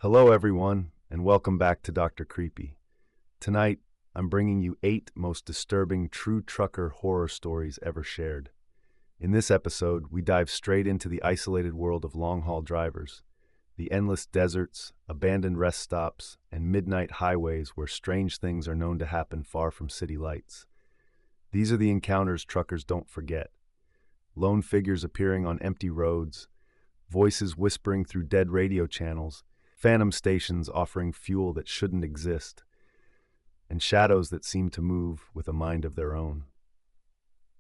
Hello, everyone, and welcome back to Dr. Creepy. Tonight, I'm bringing you 8 most disturbing true trucker horror stories ever shared. In this episode, we dive straight into the isolated world of long-haul drivers, the endless deserts, abandoned rest stops, and midnight highways where strange things are known to happen far from city lights. These are the encounters truckers don't forget. Lone figures appearing on empty roads, voices whispering through dead radio channels, phantom stations offering fuel that shouldn't exist, and shadows that seem to move with a mind of their own.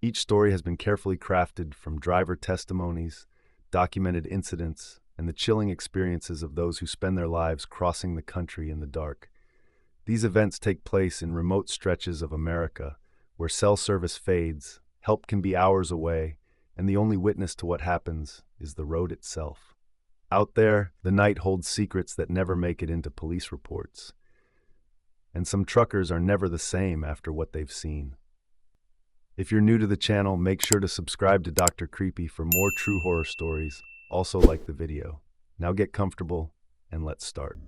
Each story has been carefully crafted from driver testimonies, documented incidents, and the chilling experiences of those who spend their lives crossing the country in the dark. These events take place in remote stretches of America, where cell service fades, help can be hours away, and the only witness to what happens is the road itself. Out there, the night holds secrets that never make it into police reports. And some truckers are never the same after what they've seen. If you're new to the channel, make sure to subscribe to Dr. Creepy for more true horror stories. Also like the video. Now get comfortable and let's start.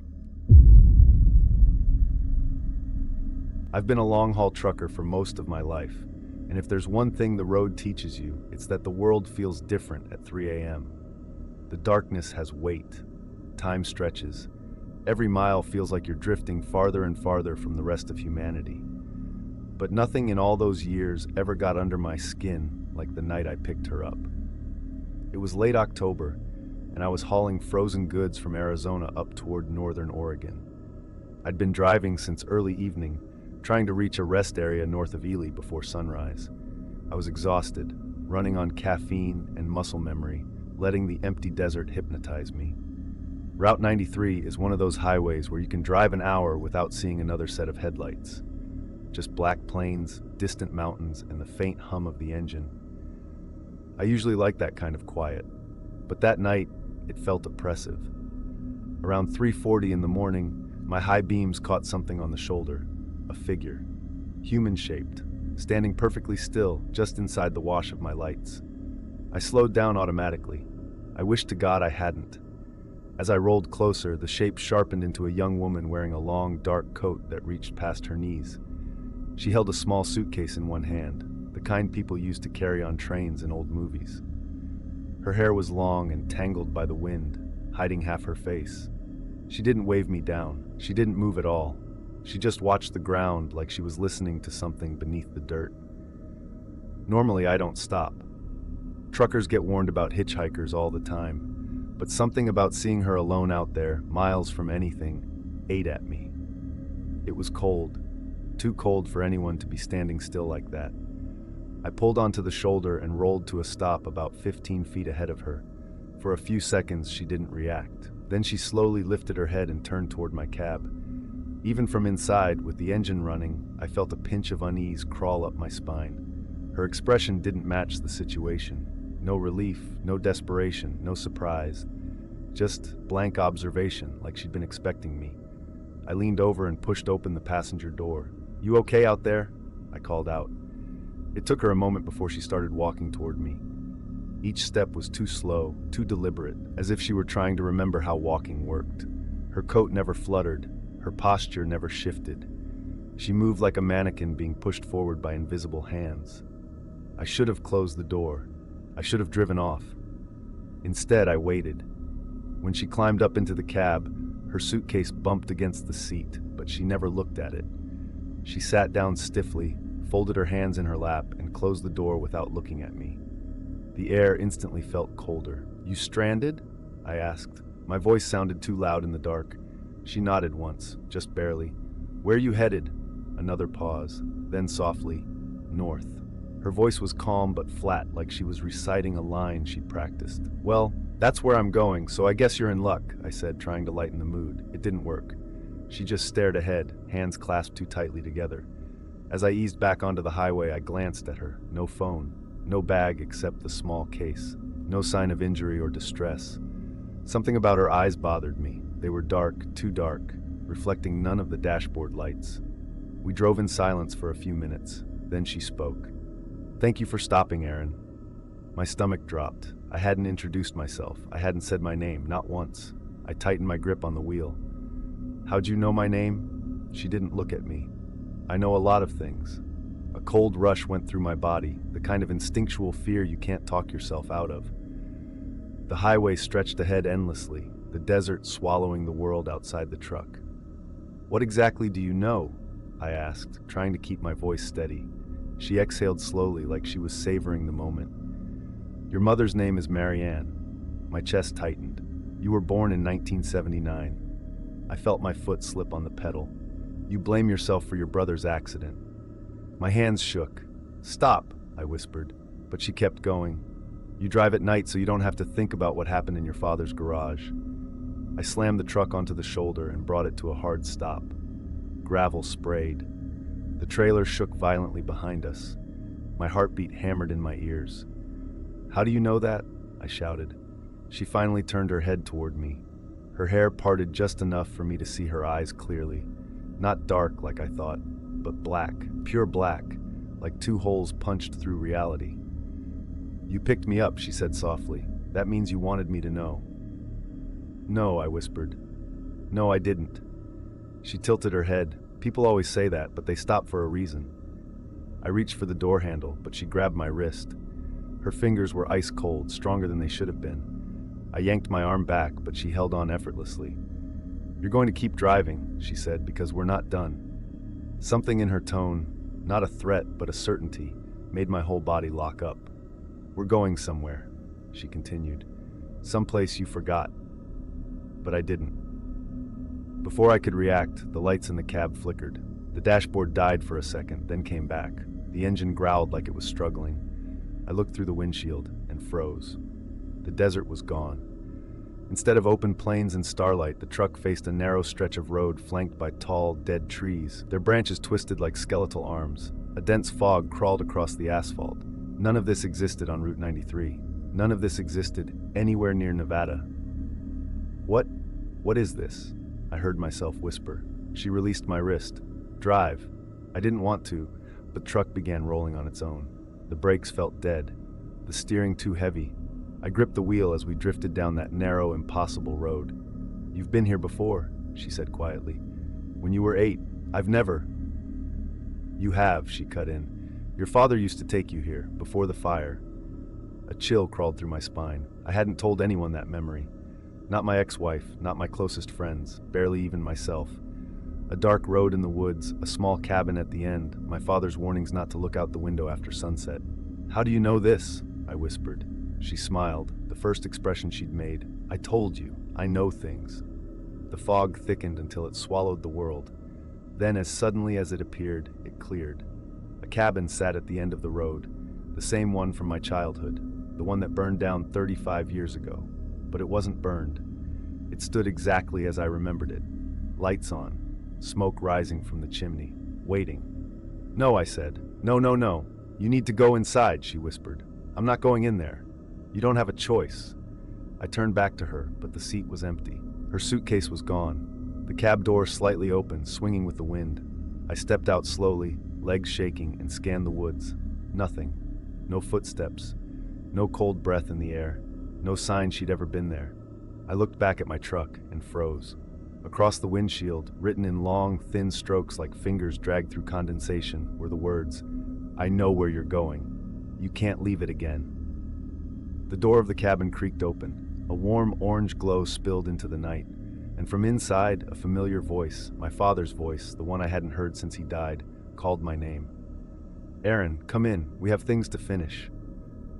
I've been a long-haul trucker for most of my life, and if there's one thing the road teaches you, it's that the world feels different at 3 a.m. The darkness has weight. Time stretches. Every mile feels like you're drifting farther and farther from the rest of humanity. But nothing in all those years ever got under my skin like the night I picked her up. It was late October, and I was hauling frozen goods from Arizona up toward northern Oregon. I'd been driving since early evening, trying to reach a rest area north of Ely before sunrise. I was exhausted, running on caffeine and muscle memory, letting the empty desert hypnotize me. Route 93 is one of those highways where you can drive an hour without seeing another set of headlights. Just black plains, distant mountains, and the faint hum of the engine. I usually like that kind of quiet, but that night, it felt oppressive. Around 3:40 in the morning, my high beams caught something on the shoulder, a figure, human-shaped, standing perfectly still just inside the wash of my lights. I slowed down automatically. I wished to God I hadn't. As I rolled closer, the shape sharpened into a young woman wearing a long, dark coat that reached past her knees. She held a small suitcase in one hand, the kind people used to carry on trains in old movies. Her hair was long and tangled by the wind, hiding half her face. She didn't wave me down. She didn't move at all. She just watched the ground like she was listening to something beneath the dirt. Normally, I don't stop. Truckers get warned about hitchhikers all the time, but something about seeing her alone out there, miles from anything, ate at me. It was cold, too cold for anyone to be standing still like that. I pulled onto the shoulder and rolled to a stop about 15 feet ahead of her. For a few seconds, she didn't react. Then she slowly lifted her head and turned toward my cab. Even from inside, with the engine running, I felt a pinch of unease crawl up my spine. Her expression didn't match the situation. No relief, no desperation, no surprise. Just blank observation, like she'd been expecting me. I leaned over and pushed open the passenger door. "You okay out there?" I called out. It took her a moment before she started walking toward me. Each step was too slow, too deliberate, as if she were trying to remember how walking worked. Her coat never fluttered. Her posture never shifted. She moved like a mannequin being pushed forward by invisible hands. I should have closed the door. I should have driven off. Instead, I waited. When she climbed up into the cab, her suitcase bumped against the seat, but she never looked at it. She sat down stiffly, folded her hands in her lap, and closed the door without looking at me. The air instantly felt colder. "You stranded?" I asked. My voice sounded too loud in the dark. She nodded once, just barely. "Where are you headed?" Another pause, then softly, "North." Her voice was calm but flat, like she was reciting a line she'd practiced. "Well, that's where I'm going, so I guess you're in luck," I said, trying to lighten the mood. It didn't work. She just stared ahead, hands clasped too tightly together. As I eased back onto the highway, I glanced at her. No phone, no bag except the small case. No sign of injury or distress. Something about her eyes bothered me. They were dark, too dark, reflecting none of the dashboard lights. We drove in silence for a few minutes. Then she spoke. "Thank you for stopping, Aaron." My stomach dropped. I hadn't introduced myself. I hadn't said my name, not once. I tightened my grip on the wheel. How'd you know my name? She didn't look at me. I know a lot of things. A cold rush went through my body, the kind of instinctual fear you can't talk yourself out of. The highway stretched ahead endlessly, the desert swallowing the world outside the truck. What exactly do you know? I asked, trying to keep my voice steady. She exhaled slowly, like she was savoring the moment. Your mother's name is Marianne. My chest tightened. You were born in 1979. I felt my foot slip on the pedal. You blame yourself for your brother's accident. My hands shook. Stop, I whispered, but she kept going. You drive at night so you don't have to think about what happened in your father's garage. I slammed the truck onto the shoulder and brought it to a hard stop. Gravel sprayed. The trailer shook violently behind us. My heartbeat hammered in my ears. How do you know that? I shouted. She finally turned her head toward me. Her hair parted just enough for me to see her eyes clearly. Not dark like I thought, but black, pure black, like two holes punched through reality. You picked me up, she said softly. That means you wanted me to know. No, I whispered. No, I didn't. She tilted her head. People always say that, but they stop for a reason. I reached for the door handle, but she grabbed my wrist. Her fingers were ice cold, stronger than they should have been. I yanked my arm back, but she held on effortlessly. You're going to keep driving, she said, because we're not done. Something in her tone, not a threat, but a certainty, made my whole body lock up. We're going somewhere, she continued. Someplace you forgot. But I didn't. Before I could react, the lights in the cab flickered. The dashboard died for a second, then came back. The engine growled like it was struggling. I looked through the windshield and froze. The desert was gone. Instead of open plains and starlight, the truck faced a narrow stretch of road flanked by tall, dead trees, their branches twisted like skeletal arms. A dense fog crawled across the asphalt. None of this existed on Route 93. None of this existed anywhere near Nevada. What is this? I heard myself whisper. She released my wrist. Drive. I didn't want to, but the truck began rolling on its own. The brakes felt dead, the steering too heavy. I gripped the wheel as we drifted down that narrow, impossible road. You've been here before, she said quietly. When you were 8, I've never. You have, she cut in. Your father used to take you here, before the fire. A chill crawled through my spine. I hadn't told anyone that memory. Not my ex-wife, not my closest friends, barely even myself. A dark road in the woods, a small cabin at the end, my father's warnings not to look out the window after sunset. How do you know this? I whispered. She smiled, the first expression she'd made. I told you, I know things. The fog thickened until it swallowed the world. Then, as suddenly as it appeared, it cleared. A cabin sat at the end of the road, the same one from my childhood, the one that burned down 35 years ago. But it wasn't burned. It stood exactly as I remembered it. Lights on, smoke rising from the chimney, waiting. No, I said. No, no, no. You need to go inside, she whispered. I'm not going in there. You don't have a choice. I turned back to her, but the seat was empty. Her suitcase was gone. The cab door slightly open, swinging with the wind. I stepped out slowly, legs shaking, and scanned the woods. Nothing. No footsteps. No cold breath in the air. No sign she'd ever been there. I looked back at my truck and froze. Across the windshield, written in long, thin strokes like fingers dragged through condensation, were the words, I know where you're going. You can't leave it again. The door of the cabin creaked open. A warm orange glow spilled into the night. And from inside, a familiar voice, my father's voice, the one I hadn't heard since he died, called my name. Aaron, come in. We have things to finish.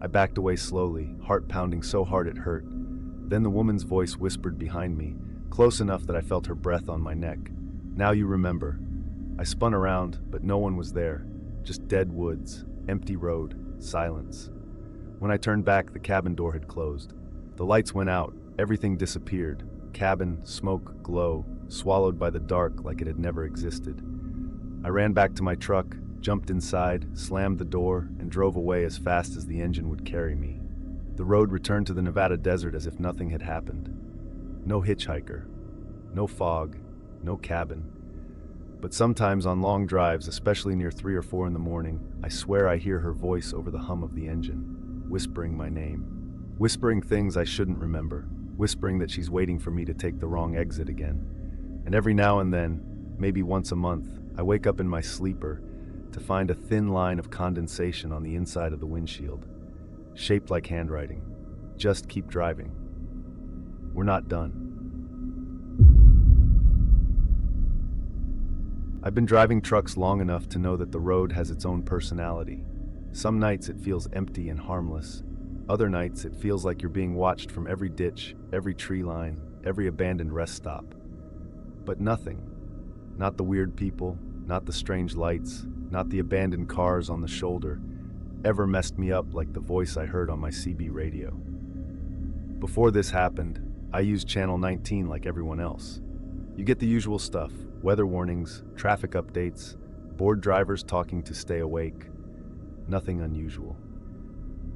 I backed away slowly, heart pounding so hard it hurt. Then the woman's voice whispered behind me, close enough that I felt her breath on my neck. Now you remember. I spun around, but no one was there. Just dead woods, empty road, silence. When I turned back, the cabin door had closed. The lights went out, everything disappeared. Cabin, smoke, glow, swallowed by the dark like it had never existed. I ran back to my truck, jumped inside, slammed the door, and drove away as fast as the engine would carry me. The road returned to the Nevada desert as if nothing had happened. No hitchhiker, no fog, no cabin. But sometimes on long drives, especially near 3 or 4 in the morning, I swear I hear her voice over the hum of the engine, whispering my name, whispering things I shouldn't remember. whispering that she's waiting for me to take the wrong exit again. And every now and then, maybe once a month, I wake up in my sleeper to find a thin line of condensation on the inside of the windshield, shaped like handwriting. Just keep driving. We're not done. I've been driving trucks long enough to know that the road has its own personality. Some nights it feels empty and harmless. Other nights it feels like you're being watched from every ditch, every tree line, every abandoned rest stop. But nothing, not the weird people, not the strange lights, not the abandoned cars on the shoulder, ever messed me up like the voice I heard on my CB radio. Before this happened, I used Channel 19 like everyone else. You get the usual stuff: weather warnings, traffic updates, bored drivers talking to stay awake. Nothing unusual.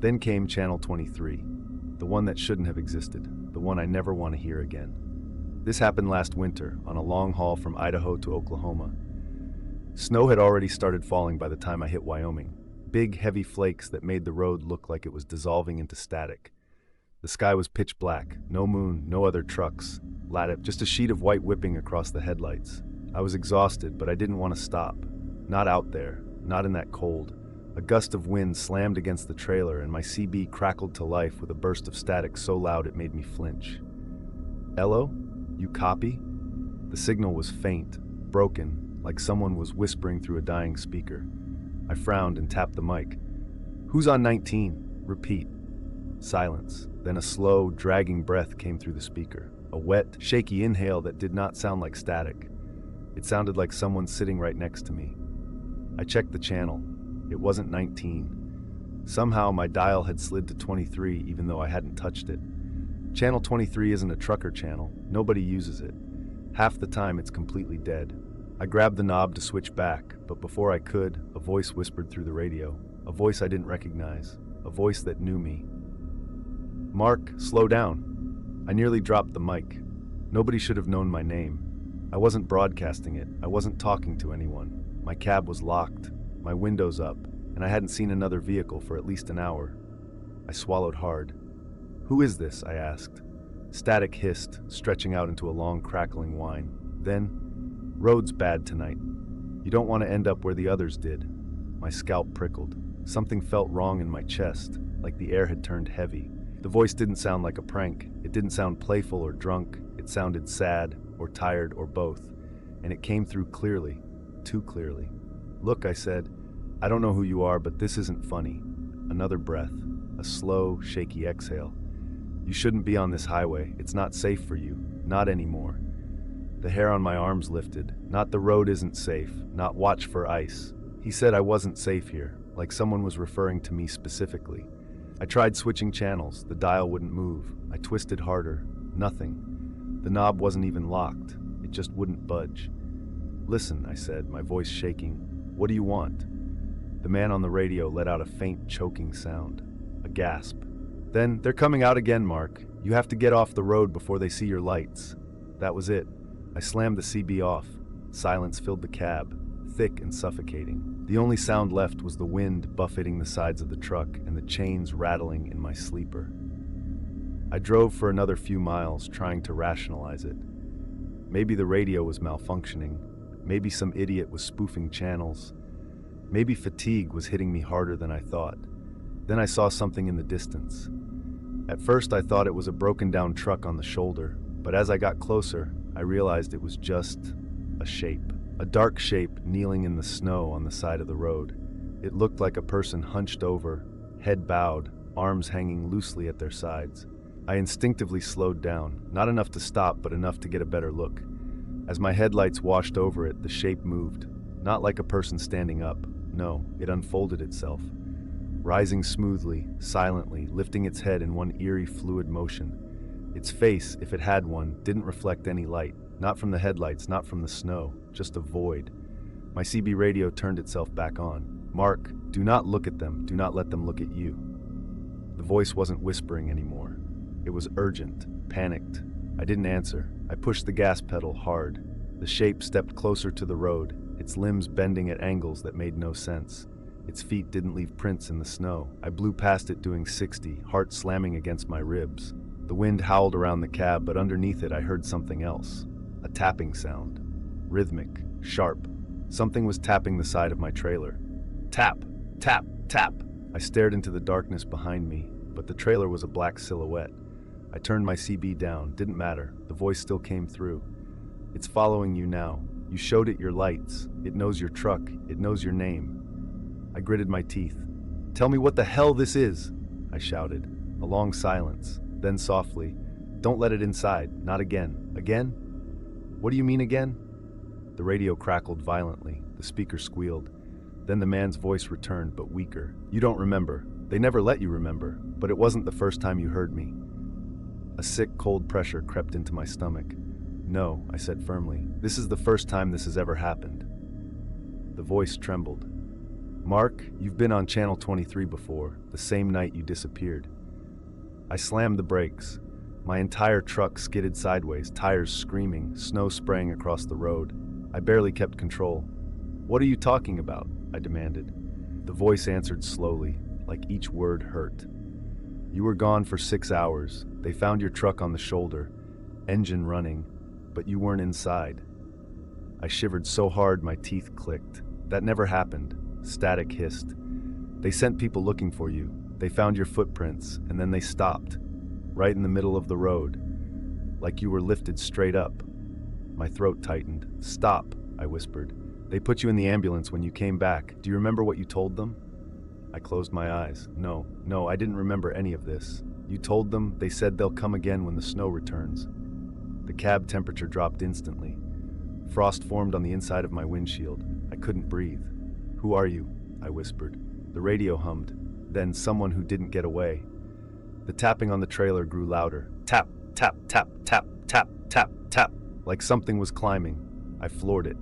Then came Channel 23, the one that shouldn't have existed, the one I never want to hear again. This happened last winter, on a long haul from Idaho to Oklahoma. Snow had already started falling by the time I hit Wyoming. Big, heavy flakes that made the road look like it was dissolving into static. The sky was pitch black, no moon, no other trucks. Just a sheet of white whipping across the headlights. I was exhausted, but I didn't want to stop. Not out there, not in that cold. A gust of wind slammed against the trailer and my CB crackled to life with a burst of static so loud it made me flinch. "Ello? You copy?" The signal was faint, broken, like someone was whispering through a dying speaker. I frowned and tapped the mic. "Who's on 19? Repeat." Silence. Then a slow, dragging breath came through the speaker. A wet, shaky inhale that did not sound like static. It sounded like someone sitting right next to me. I checked the channel. It wasn't 19. Somehow my dial had slid to 23 even though I hadn't touched it. Channel 23 isn't a trucker channel. Nobody uses it. Half the time it's completely dead. I grabbed the knob to switch back, but before I could, a voice whispered through the radio. A voice I didn't recognize. A voice that knew me. "Mark, slow down." I nearly dropped the mic. Nobody should have known my name. I wasn't broadcasting it. I wasn't talking to anyone. My cab was locked, my windows up, and I hadn't seen another vehicle for at least an hour. I swallowed hard. "Who is this?" I asked. Static hissed, stretching out into a long crackling whine. Then, "Road's bad tonight. You don't want to end up where the others did." My scalp prickled. Something felt wrong in my chest, like the air had turned heavy. The voice didn't sound like a prank. It didn't sound playful or drunk. It sounded sad or tired or both. And it came through clearly, too clearly. "Look," I said, "I don't know who you are, but this isn't funny." Another breath, a slow, shaky exhale. "You shouldn't be on this highway. It's not safe for you. Not anymore." The hair on my arms lifted. Not "the road isn't safe," not "watch for ice." He said I wasn't safe here, like someone was referring to me specifically. I tried switching channels. The dial wouldn't move. I twisted harder. Nothing. The knob wasn't even locked. It just wouldn't budge. "Listen," I said, my voice shaking. "What do you want?" The man on the radio let out a faint, choking sound. A gasp. Then, "They're coming out again, Mark. You have to get off the road before they see your lights." That was it. I slammed the CB off. Silence filled the cab, thick and suffocating. The only sound left was the wind buffeting the sides of the truck and the chains rattling in my sleeper. I drove for another few miles, trying to rationalize it. Maybe the radio was malfunctioning. Maybe some idiot was spoofing channels. Maybe fatigue was hitting me harder than I thought. Then I saw something in the distance. At first I thought it was a broken down truck on the shoulder, but as I got closer, I realized it was just a shape. A dark shape kneeling in the snow on the side of the road. It looked like a person hunched over, head bowed, arms hanging loosely at their sides. I instinctively slowed down, not enough to stop, but enough to get a better look. As my headlights washed over it, the shape moved. Not like a person standing up. No, it unfolded itself. Rising smoothly, silently, lifting its head in one eerie fluid motion. Its face, if it had one, didn't reflect any light. Not from the headlights, not from the snow, just a void. My CB radio turned itself back on. "Mark, do not look at them. Do not let them look at you." The voice wasn't whispering anymore. It was urgent, panicked. I didn't answer. I pushed the gas pedal hard. The shape stepped closer to the road, its limbs bending at angles that made no sense. Its feet didn't leave prints in the snow. I blew past it doing 60, heart slamming against my ribs. The wind howled around the cab, but underneath it I heard something else. A tapping sound. Rhythmic, sharp. Something was tapping the side of my trailer. Tap, tap, tap. I stared into the darkness behind me, but the trailer was a black silhouette. I turned my CB down. Didn't matter. The voice still came through. It's following you now. You showed it your lights. It knows your truck. It knows your name. I gritted my teeth. Tell me what the hell this is, I shouted. A long silence. Then softly, don't let it inside. Not again. Again? What do you mean again? The radio crackled violently. The speaker squealed. Then the man's voice returned, but weaker. You don't remember. They never let you remember, but it wasn't the first time you heard me. A sick, cold pressure crept into my stomach. No, I said firmly. This is the first time this has ever happened. The voice trembled. Mark, you've been on Channel 23 before, the same night you disappeared. I slammed the brakes. My entire truck skidded sideways, tires screaming, snow spraying across the road. I barely kept control. What are you talking about? I demanded. The voice answered slowly, like each word hurt. You were gone for 6 hours. They found your truck on the shoulder, engine running, but you weren't inside. I shivered so hard my teeth clicked. That never happened. Static hissed. They sent people looking for you. They found your footprints, and then they stopped, right in the middle of the road, like you were lifted straight up. My throat tightened. Stop, I whispered. They put you in the ambulance when you came back. Do you remember what you told them? I closed my eyes. No, I didn't remember any of this. You told them, they said they'll come again when the snow returns. The cab temperature dropped instantly. Frost formed on the inside of my windshield. I couldn't breathe. Who are you? I whispered. The radio hummed. Then someone who didn't get away. The tapping on the trailer grew louder. Tap, tap, tap, tap, tap, tap, tap. Like something was climbing. I floored it.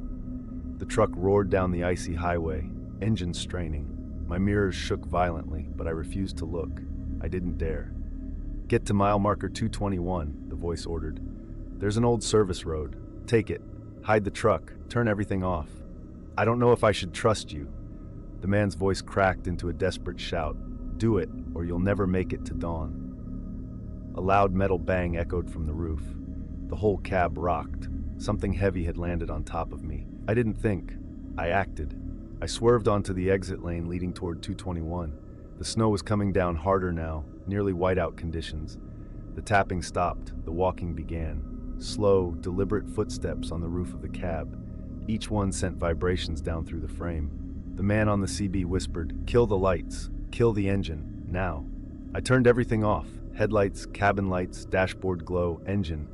The truck roared down the icy highway, engine straining. My mirrors shook violently, but I refused to look. I didn't dare. Get to mile marker 221, the voice ordered. There's an old service road. Take it. Hide the truck. Turn everything off. I don't know if I should trust you. The man's voice cracked into a desperate shout. Do it, or you'll never make it to dawn. A loud metal bang echoed from the roof. The whole cab rocked. Something heavy had landed on top of me. I didn't think. I acted. I swerved onto the exit lane leading toward 221. The snow was coming down harder now, nearly whiteout conditions. The tapping stopped. The walking began. Slow, deliberate footsteps on the roof of the cab. Each one sent vibrations down through the frame. The man on the CB whispered, "Kill the lights. Kill the engine. Now." I turned everything off. Headlights, cabin lights, dashboard glow, engine,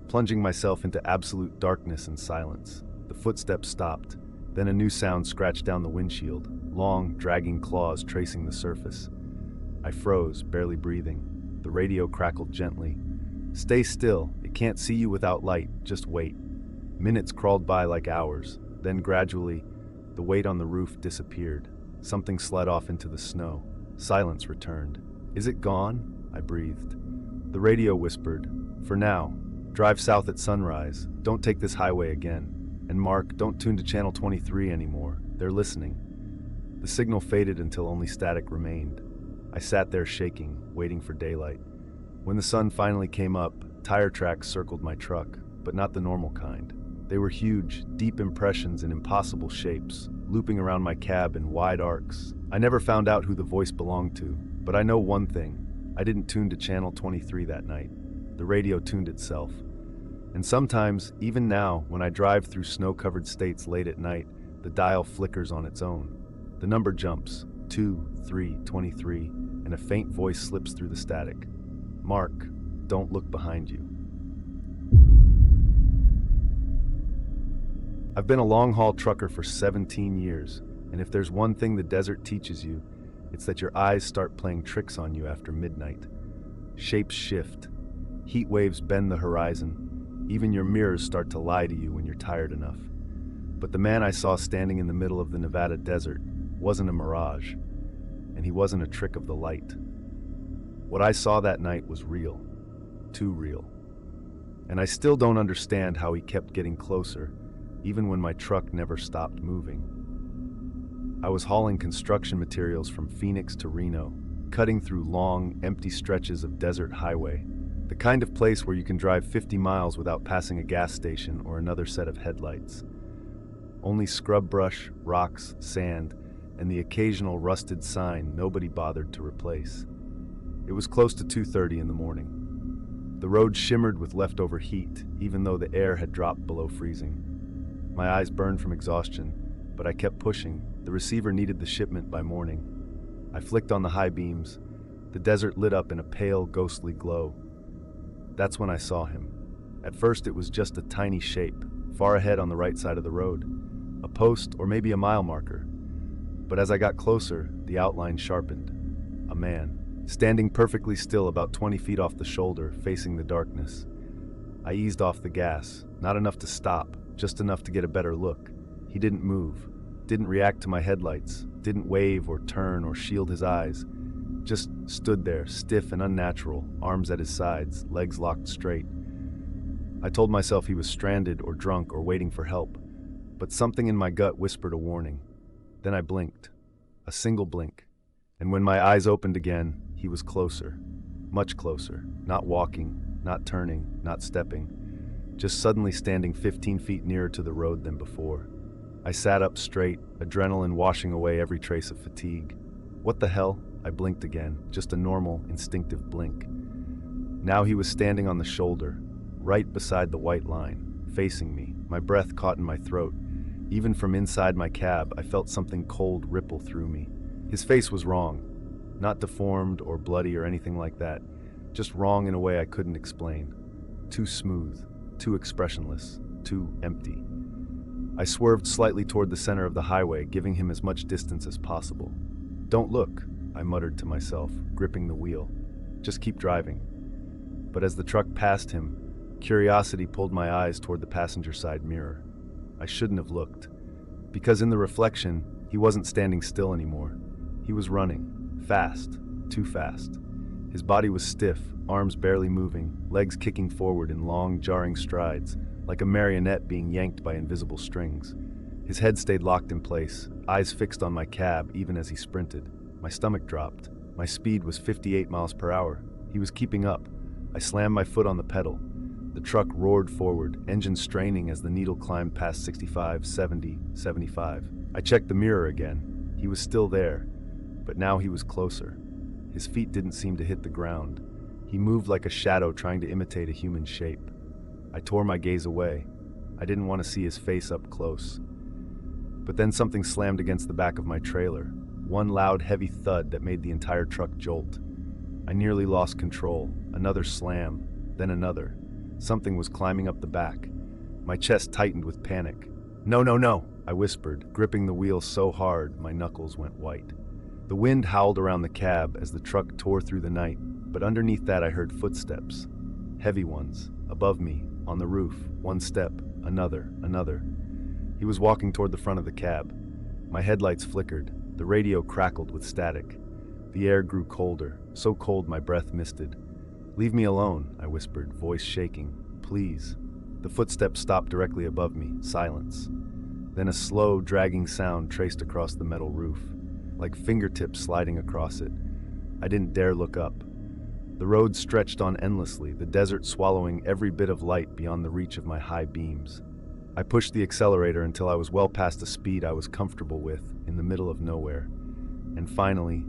plunging myself into absolute darkness and silence. The footsteps stopped. Then a new sound scratched down the windshield, long, dragging claws tracing the surface. I froze, barely breathing. The radio crackled gently. Stay still. It can't see you without light. Just wait. Minutes crawled by like hours. Then gradually, the weight on the roof disappeared. Something slid off into the snow. Silence returned. Is it gone? I breathed. The radio whispered, for now, drive south at sunrise. Don't take this highway again. And Mark, don't tune to Channel 23 anymore. They're listening. The signal faded until only static remained. I sat there shaking, waiting for daylight. When the sun finally came up, tire tracks circled my truck, but not the normal kind. They were huge, deep impressions in impossible shapes, looping around my cab in wide arcs. I never found out who the voice belonged to, but I know one thing. I didn't tune to Channel 23 that night. The radio tuned itself. And sometimes, even now, when I drive through snow-covered states late at night, the dial flickers on its own. The number jumps, 2, 3, 23, and a faint voice slips through the static. Mark, don't look behind you. I've been a long-haul trucker for 17 years, and if there's one thing the desert teaches you, it's that your eyes start playing tricks on you after midnight. Shapes shift. Heat waves bend the horizon. Even your mirrors start to lie to you when you're tired enough. But the man I saw standing in the middle of the Nevada desert wasn't a mirage, and he wasn't a trick of the light. What I saw that night was real. Too real. And I still don't understand how he kept getting closer, even when my truck never stopped moving. I was hauling construction materials from Phoenix to Reno, cutting through long, empty stretches of desert highway. The kind of place where you can drive 50 miles without passing a gas station or another set of headlights. Only scrub brush, rocks, sand, and the occasional rusted sign nobody bothered to replace. It was close to 2:30 in the morning. The road shimmered with leftover heat, even though the air had dropped below freezing. My eyes burned from exhaustion, but I kept pushing. The receiver needed the shipment by morning. I flicked on the high beams. The desert lit up in a pale, ghostly glow. That's when I saw him. At first it was just a tiny shape, far ahead on the right side of the road. A post or maybe a mile marker. But as I got closer, the outline sharpened. A man, standing perfectly still about 20 feet off the shoulder, facing the darkness. I eased off the gas, not enough to stop, just enough to get a better look. He didn't move, didn't react to my headlights, didn't wave or turn or shield his eyes. Just stood there, stiff and unnatural, arms at his sides, legs locked straight. I told myself he was stranded or drunk or waiting for help, but something in my gut whispered a warning. Then I blinked, a single blink, and when my eyes opened again, he was closer, much closer, not walking, not turning, not stepping, just suddenly standing 15 feet nearer to the road than before. I sat up straight, adrenaline washing away every trace of fatigue. What the hell? I blinked again, just a normal, instinctive blink. Now he was standing on the shoulder, right beside the white line, facing me, my breath caught in my throat. Even from inside my cab, I felt something cold ripple through me. His face was wrong, not deformed or bloody or anything like that, just wrong in a way I couldn't explain. Too smooth, too expressionless, too empty. I swerved slightly toward the center of the highway, giving him as much distance as possible. "Don't look," I muttered to myself, gripping the wheel. "Just keep driving." But as the truck passed him, curiosity pulled my eyes toward the passenger side mirror. I shouldn't have looked, because in the reflection, he wasn't standing still anymore. He was running, fast, too fast. His body was stiff, arms barely moving, legs kicking forward in long, jarring strides, like a marionette being yanked by invisible strings. His head stayed locked in place, eyes fixed on my cab even as he sprinted. My stomach dropped. My speed was 58 miles per hour. He was keeping up. I slammed my foot on the pedal. The truck roared forward, engine straining as the needle climbed past 65, 70, 75. I checked the mirror again. He was still there, but now he was closer. His feet didn't seem to hit the ground. He moved like a shadow trying to imitate a human shape. I tore my gaze away. I didn't want to see his face up close. But then something slammed against the back of my trailer. One loud, heavy thud that made the entire truck jolt. I nearly lost control. Another slam, then another. Something was climbing up the back. My chest tightened with panic. "No, no, no," I whispered, gripping the wheel so hard my knuckles went white. The wind howled around the cab as the truck tore through the night, but underneath that I heard footsteps. Heavy ones, above me, on the roof, one step, another. He was walking toward the front of the cab. My headlights flickered. The radio crackled with static. The air grew colder, so cold my breath misted. "Leave me alone," I whispered, voice shaking. "Please." The footsteps stopped directly above me, silence. Then a slow, dragging sound traced across the metal roof, like fingertips sliding across it. I didn't dare look up. The road stretched on endlessly, the desert swallowing every bit of light beyond the reach of my high beams. I pushed the accelerator until I was well past a speed I was comfortable with, in the middle of nowhere. And finally,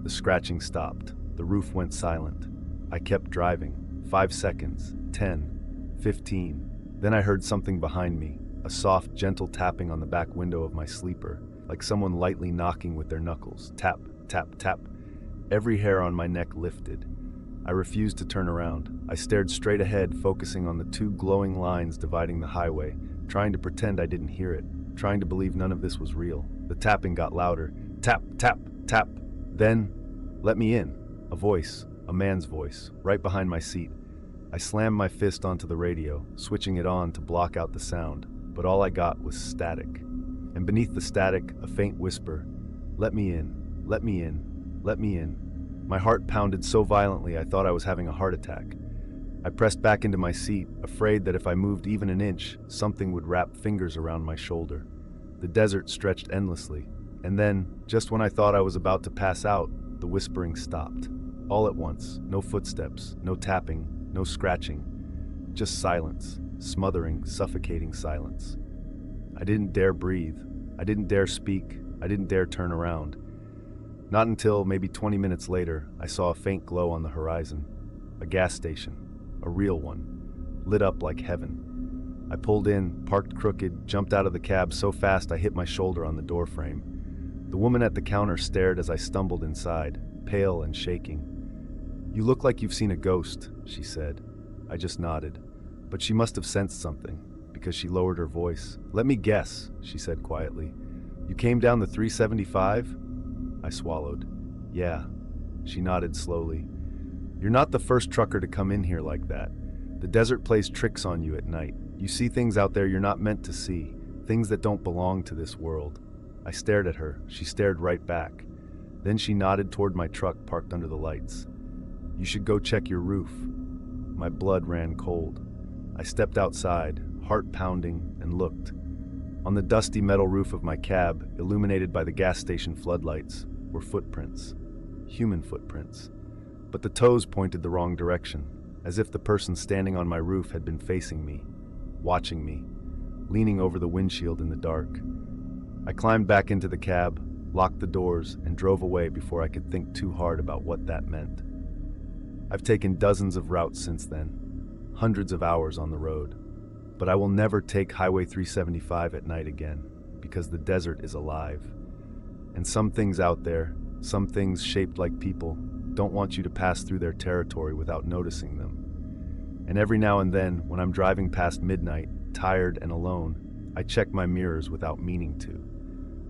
the scratching stopped. The roof went silent. I kept driving. 5 seconds, 10, 15. Then I heard something behind me, a soft, gentle tapping on the back window of my sleeper, like someone lightly knocking with their knuckles. Tap, tap, tap. Every hair on my neck lifted. I refused to turn around. I stared straight ahead, focusing on the two glowing lines dividing the highway, trying to pretend I didn't hear it, trying to believe none of this was real. The tapping got louder. Tap, tap, tap. Then, "Let me in." A voice, a man's voice, right behind my seat. I slammed my fist onto the radio, switching it on to block out the sound, but all I got was static. And beneath the static, a faint whisper, "Let me in, let me in, let me in." My heart pounded so violently I thought I was having a heart attack. I pressed back into my seat, afraid that if I moved even an inch, something would wrap fingers around my shoulder. The desert stretched endlessly, and then, just when I thought I was about to pass out, the whispering stopped. All at once, no footsteps, no tapping, no scratching, just silence, smothering, suffocating silence. I didn't dare breathe. I didn't dare speak. I didn't dare turn around. Not until maybe 20 minutes later, I saw a faint glow on the horizon. A gas station, a real one, lit up like heaven. I pulled in, parked crooked, jumped out of the cab so fast I hit my shoulder on the doorframe. The woman at the counter stared as I stumbled inside, pale and shaking. "You look like you've seen a ghost," she said. I just nodded, but she must have sensed something, because she lowered her voice. "Let me guess," she said quietly. "You came down the 375? I swallowed. "Yeah." She nodded slowly. "You're not the first trucker to come in here like that. The desert plays tricks on you at night. You see things out there you're not meant to see, things that don't belong to this world." I stared at her. She stared right back. Then she nodded toward my truck parked under the lights. "You should go check your roof." My blood ran cold. I stepped outside, heart pounding, and looked. On the dusty metal roof of my cab, illuminated by the gas station floodlights, were footprints. Human footprints. But the toes pointed the wrong direction, as if the person standing on my roof had been facing me, watching me, leaning over the windshield in the dark. I climbed back into the cab, locked the doors, and drove away before I could think too hard about what that meant. I've taken dozens of routes since then, hundreds of hours on the road, but I will never take Highway 375 at night again, because the desert is alive. And some things out there, some things shaped like people, don't want you to pass through their territory without noticing them. And every now and then, when I'm driving past midnight, tired and alone, I check my mirrors without meaning to,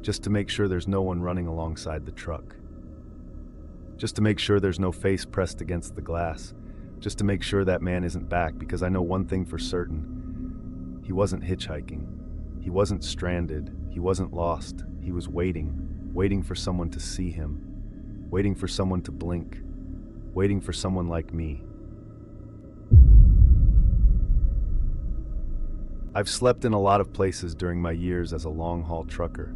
just to make sure there's no one running alongside the truck. Just to make sure there's no face pressed against the glass. Just to make sure that man isn't back, because I know one thing for certain. He wasn't hitchhiking. He wasn't stranded. He wasn't lost. He was waiting for someone to see him, waiting for someone to blink, waiting for someone like me. I've slept in a lot of places during my years as a long-haul trucker.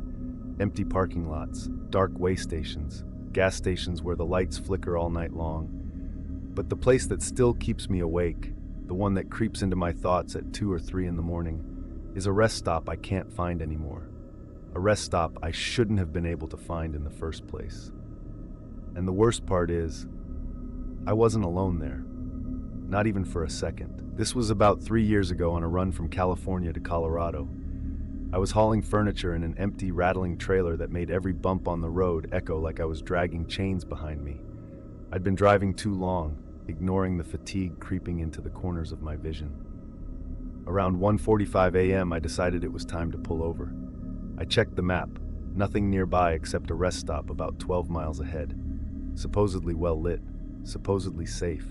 Empty parking lots, dark way stations, gas stations where the lights flicker all night long. But the place that still keeps me awake, the one that creeps into my thoughts at 2 or 3 in the morning, is a rest stop I can't find anymore. A rest stop I shouldn't have been able to find in the first place. And the worst part is, I wasn't alone there. Not even for a second. This was about 3 years ago on a run from California to Colorado. I was hauling furniture in an empty, rattling trailer that made every bump on the road echo like I was dragging chains behind me. I'd been driving too long, ignoring the fatigue creeping into the corners of my vision. Around 1:45 a.m., I decided it was time to pull over. I checked the map. Nothing nearby except a rest stop about 12 miles ahead. Supposedly well lit, supposedly safe.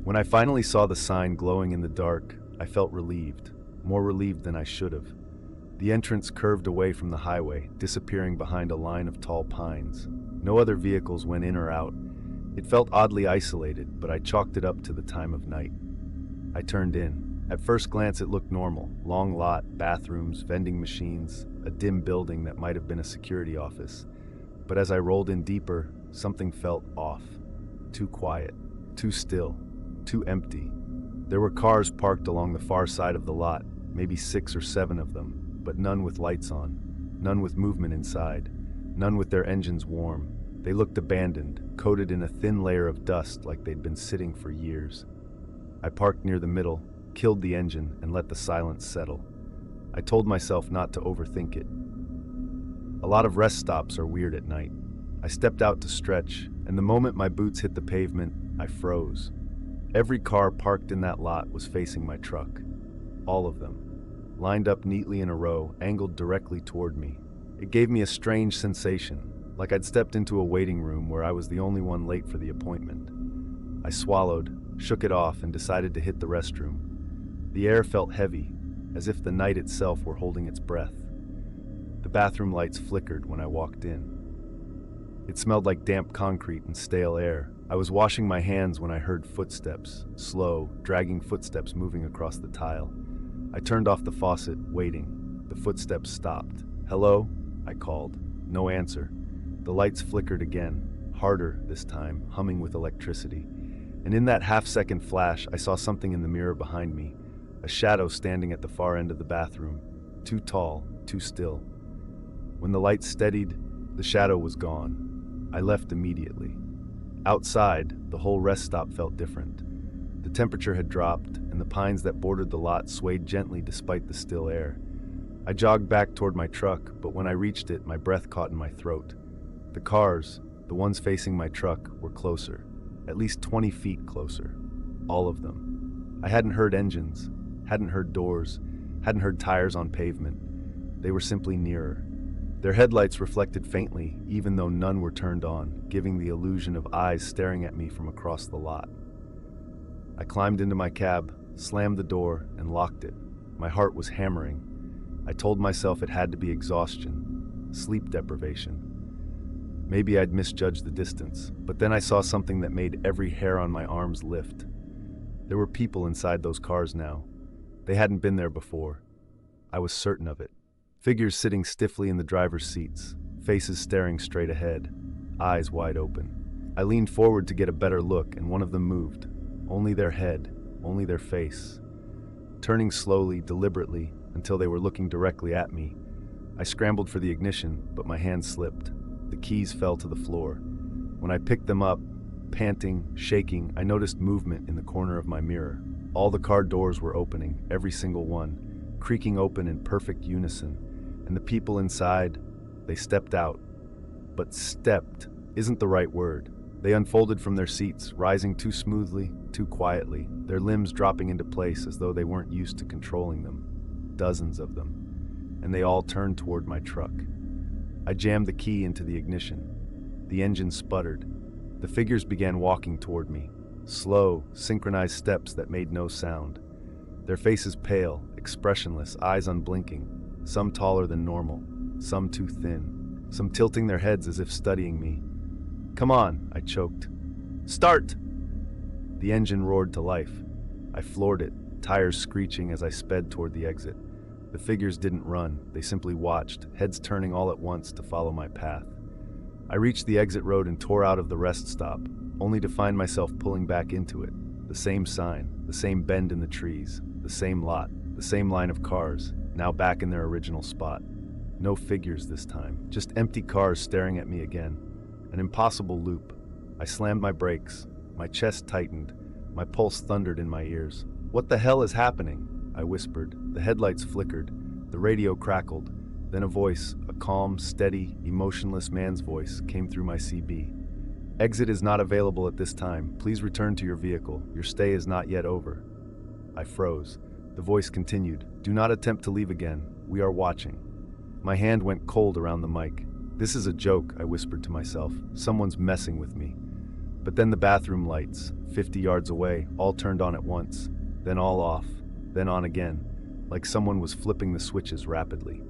When I finally saw the sign glowing in the dark, I felt relieved, more relieved than I should have. The entrance curved away from the highway, disappearing behind a line of tall pines. No other vehicles went in or out. It felt oddly isolated, but I chalked it up to the time of night. I turned in. At first glance, it looked normal. Long lot, bathrooms, vending machines, a dim building that might have been a security office. But as I rolled in deeper, something felt off. Too quiet, too still, too empty. There were cars parked along the far side of the lot, maybe 6 or 7 of them, but none with lights on, none with movement inside, none with their engines warm. They looked abandoned, coated in a thin layer of dust like they'd been sitting for years. I parked near the middle, killed the engine, and let the silence settle. I told myself not to overthink it. A lot of rest stops are weird at night. I stepped out to stretch, and the moment my boots hit the pavement, I froze. Every car parked in that lot was facing my truck. All of them. Lined up neatly in a row, angled directly toward me. It gave me a strange sensation, like I'd stepped into a waiting room where I was the only one late for the appointment. I swallowed, shook it off, and decided to hit the restroom. The air felt heavy, as if the night itself were holding its breath. The bathroom lights flickered when I walked in. It smelled like damp concrete and stale air. I was washing my hands when I heard footsteps, slow, dragging footsteps moving across the tile. I turned off the faucet, waiting. The footsteps stopped. "Hello?" I called. No answer. The lights flickered again, harder this time, humming with electricity. And in that half-second flash, I saw something in the mirror behind me, a shadow standing at the far end of the bathroom, too tall, too still. When the light steadied, the shadow was gone. I left immediately. Outside, the whole rest stop felt different. The temperature had dropped, and the pines that bordered the lot swayed gently despite the still air. I jogged back toward my truck, but when I reached it, my breath caught in my throat. The cars, the ones facing my truck, were closer, at least 20 feet closer. All of them. I hadn't heard engines, hadn't heard doors, hadn't heard tires on pavement. They were simply nearer. Their headlights reflected faintly, even though none were turned on, giving the illusion of eyes staring at me from across the lot. I climbed into my cab, slammed the door, and locked it. My heart was hammering. I told myself it had to be exhaustion, sleep deprivation. Maybe I'd misjudged the distance, but then I saw something that made every hair on my arms lift. There were people inside those cars now. They hadn't been there before. I was certain of it. Figures sitting stiffly in the driver's seats, faces staring straight ahead, eyes wide open. I leaned forward to get a better look, and one of them moved. Only their head, only their face. Turning slowly, deliberately, until they were looking directly at me. I scrambled for the ignition, but my hand slipped. The keys fell to the floor. When I picked them up, panting, shaking, I noticed movement in the corner of my mirror. All the car doors were opening, every single one, creaking open in perfect unison. And the people inside, they stepped out. But stepped isn't the right word. They unfolded from their seats, rising too smoothly, too quietly, their limbs dropping into place as though they weren't used to controlling them. Dozens of them. And they all turned toward my truck. I jammed the key into the ignition. The engine sputtered. The figures began walking toward me, slow, synchronized steps that made no sound. Their faces pale, expressionless, eyes unblinking, some taller than normal, some too thin, some tilting their heads as if studying me. "Come on," I choked. "Start!" The engine roared to life. I floored it, tires screeching as I sped toward the exit. The figures didn't run, they simply watched, heads turning all at once to follow my path. I reached the exit road and tore out of the rest stop, only to find myself pulling back into it. The same sign, the same bend in the trees, the same lot, the same line of cars, now back in their original spot. No figures this time, just empty cars staring at me again. An impossible loop. I slammed my brakes, my chest tightened, my pulse thundered in my ears. "What the hell is happening?" I whispered. The headlights flickered, the radio crackled, then a voice, a calm, steady, emotionless man's voice, came through my CB. "Exit is not available at this time. Please return to your vehicle. Your stay is not yet over." I froze. The voice continued, "Do not attempt to leave again. We are watching." My hand went cold around the mic. "This is a joke," I whispered to myself. "Someone's messing with me." But then the bathroom lights, 50 yards away, all turned on at once, then all off, then on again, like someone was flipping the switches rapidly.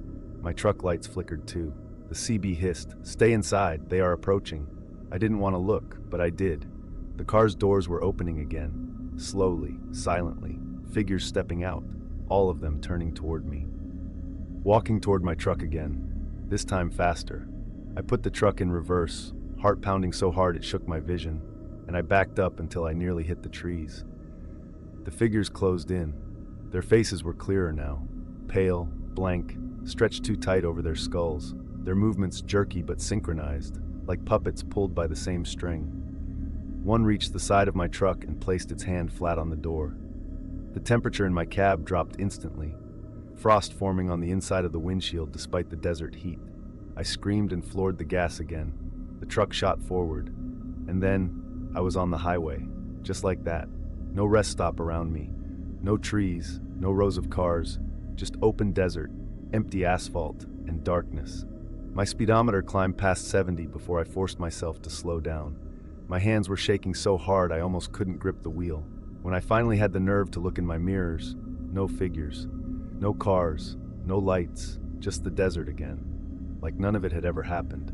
My truck lights flickered too. The CB hissed, "Stay inside, they are approaching." I didn't want to look, but I did. The car's doors were opening again, slowly, silently, figures stepping out, all of them turning toward me. Walking toward my truck again, this time faster. I put the truck in reverse, heart pounding so hard it shook my vision, and I backed up until I nearly hit the trees. The figures closed in. Their faces were clearer now, pale, blank, stretched too tight over their skulls, their movements jerky but synchronized, like puppets pulled by the same string. One reached the side of my truck and placed its hand flat on the door. The temperature in my cab dropped instantly, frost forming on the inside of the windshield despite the desert heat. I screamed and floored the gas again. The truck shot forward, and then I was on the highway, just like that. No rest stop around me, no trees, no rows of cars, just open desert, empty asphalt, and darkness. My speedometer climbed past 70 before I forced myself to slow down. My hands were shaking so hard I almost couldn't grip the wheel. When I finally had the nerve to look in my mirrors, no figures, no cars, no lights, just the desert again, like none of it had ever happened.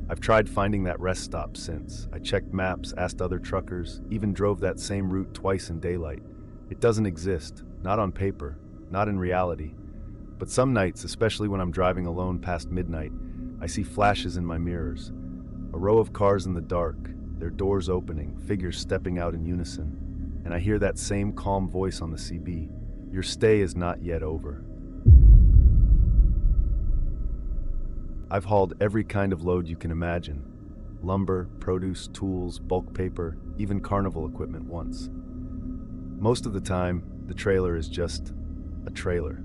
I've tried finding that rest stop since. I checked maps, asked other truckers, even drove that same route twice in daylight. It doesn't exist, not on paper, not in reality. But some nights, especially when I'm driving alone past midnight, I see flashes in my mirrors. A row of cars in the dark, their doors opening, figures stepping out in unison. And I hear that same calm voice on the CB. Your stay is not yet over. I've hauled every kind of load you can imagine. Lumber, produce, tools, bulk paper, even carnival equipment once. Most of the time, the trailer is just a trailer.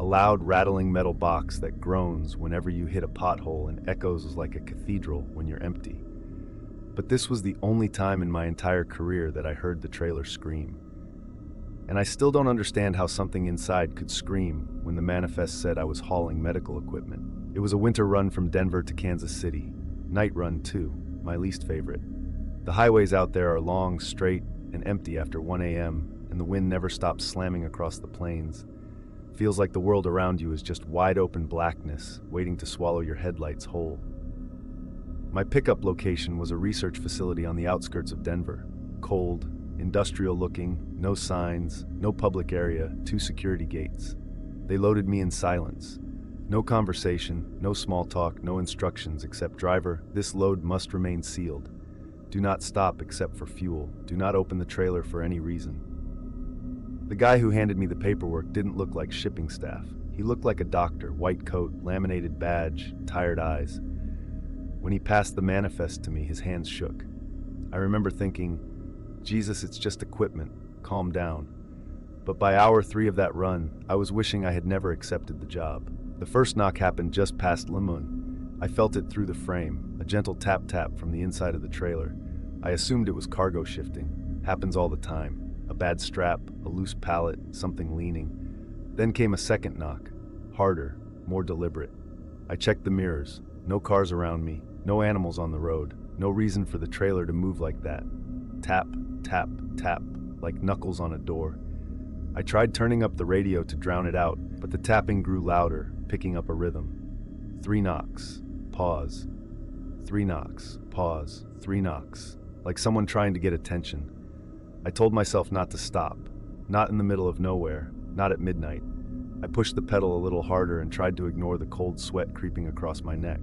A loud, rattling metal box that groans whenever you hit a pothole and echoes like a cathedral when you're empty. But this was the only time in my entire career that I heard the trailer scream. And I still don't understand how something inside could scream when the manifest said I was hauling medical equipment. It was a winter run from Denver to Kansas City. Night run, too, my least favorite. The highways out there are long, straight, and empty after 1 a.m., and the wind never stops slamming across the plains. Feels like the world around you is just wide-open blackness, waiting to swallow your headlights whole. My pickup location was a research facility on the outskirts of Denver. Cold, industrial-looking, no signs, no public area, 2 security gates. They loaded me in silence. No conversation, no small talk, no instructions except driver, this load must remain sealed. Do not stop except for fuel. Do not open the trailer for any reason. The guy who handed me the paperwork didn't look like shipping staff. He looked like a doctor, white coat, laminated badge, tired eyes. When he passed the manifest to me, his hands shook. I remember thinking, Jesus, it's just equipment, calm down. But by hour 3 of that run, I was wishing I had never accepted the job. The first knock happened just past Limon. I felt it through the frame, a gentle tap-tap from the inside of the trailer. I assumed it was cargo shifting. Happens all the time. A bad strap, a loose pallet, something leaning. Then came a second knock, harder, more deliberate. I checked the mirrors. No cars around me, no animals on the road, no reason for the trailer to move like that. Tap, tap, tap, like knuckles on a door. I tried turning up the radio to drown it out, but the tapping grew louder, picking up a rhythm. 3 knocks, pause. 3 knocks, pause, 3 knocks, like someone trying to get attention. I told myself not to stop, not in the middle of nowhere, not at midnight. I pushed the pedal a little harder and tried to ignore the cold sweat creeping across my neck.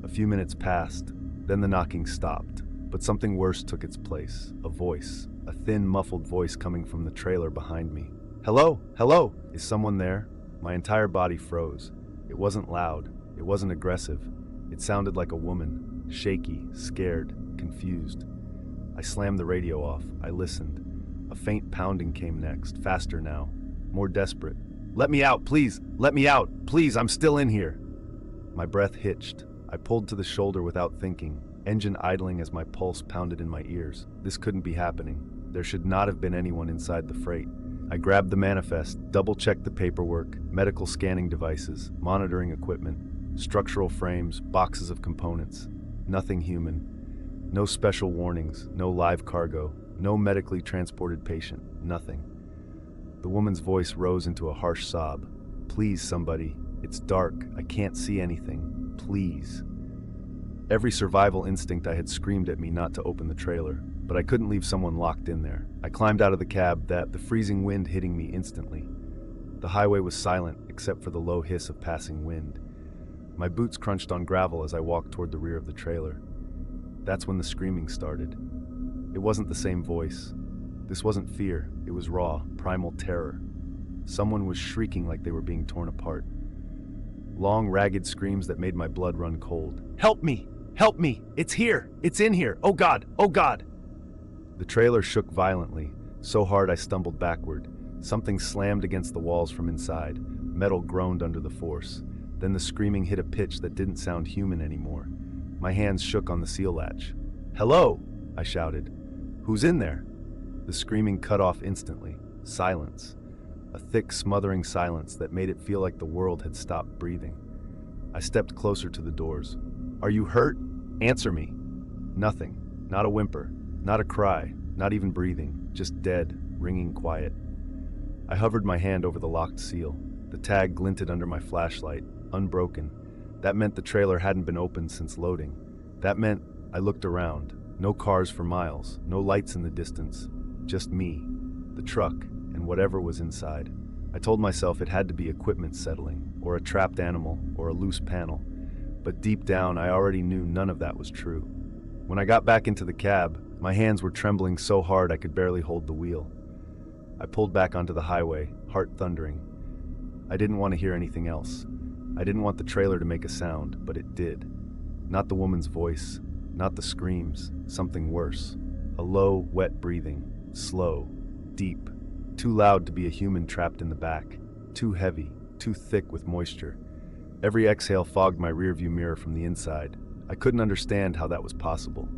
A few minutes passed, then the knocking stopped, but something worse took its place, a voice, a thin, muffled voice coming from the trailer behind me. Hello, hello, is someone there? My entire body froze. It wasn't loud, it wasn't aggressive. It sounded like a woman, shaky, scared, confused. I slammed the radio off. I listened. A faint pounding came next, faster now, more desperate. Let me out, please! Let me out! Please, I'm still in here! My breath hitched. I pulled to the shoulder without thinking, engine idling as my pulse pounded in my ears. This couldn't be happening. There should not have been anyone inside the freight. I grabbed the manifest, double-checked the paperwork, medical scanning devices, monitoring equipment, structural frames, boxes of components. Nothing human. No special warnings, no live cargo, no medically transported patient, nothing. The woman's voice rose into a harsh sob. Please, somebody. It's dark. I can't see anything. Please. Every survival instinct I had screamed at me not to open the trailer, but I couldn't leave someone locked in there. I climbed out of the cab, the freezing wind hitting me instantly. The highway was silent except for the low hiss of passing wind. My boots crunched on gravel as I walked toward the rear of the trailer. That's when the screaming started. It wasn't the same voice. This wasn't fear. It was raw, primal terror. Someone was shrieking like they were being torn apart. Long, ragged screams that made my blood run cold. Help me! Help me! It's here! It's in here! Oh God! Oh God! The trailer shook violently, so hard I stumbled backward. Something slammed against the walls from inside. Metal groaned under the force. Then the screaming hit a pitch that didn't sound human anymore. My hands shook on the seal latch. Hello! I shouted. Who's in there? The screaming cut off instantly. Silence. A thick, smothering silence that made it feel like the world had stopped breathing. I stepped closer to the doors. Are you hurt? Answer me. Nothing. Not a whimper. Not a cry. Not even breathing. Just dead, ringing quiet. I hovered my hand over the locked seal. The tag glinted under my flashlight, unbroken. That meant the trailer hadn't been opened since loading. That meant I looked around. No cars for miles, no lights in the distance. Just me, the truck, and whatever was inside. I told myself it had to be equipment settling, or a trapped animal, or a loose panel. But deep down, I already knew none of that was true. When I got back into the cab, my hands were trembling so hard I could barely hold the wheel. I pulled back onto the highway, heart thundering. I didn't want to hear anything else. I didn't want the trailer to make a sound, but it did. Not the woman's voice, not the screams, something worse. A low, wet breathing, slow, deep, too loud to be a human trapped in the back, too heavy, too thick with moisture. Every exhale fogged my rearview mirror from the inside. I couldn't understand how that was possible.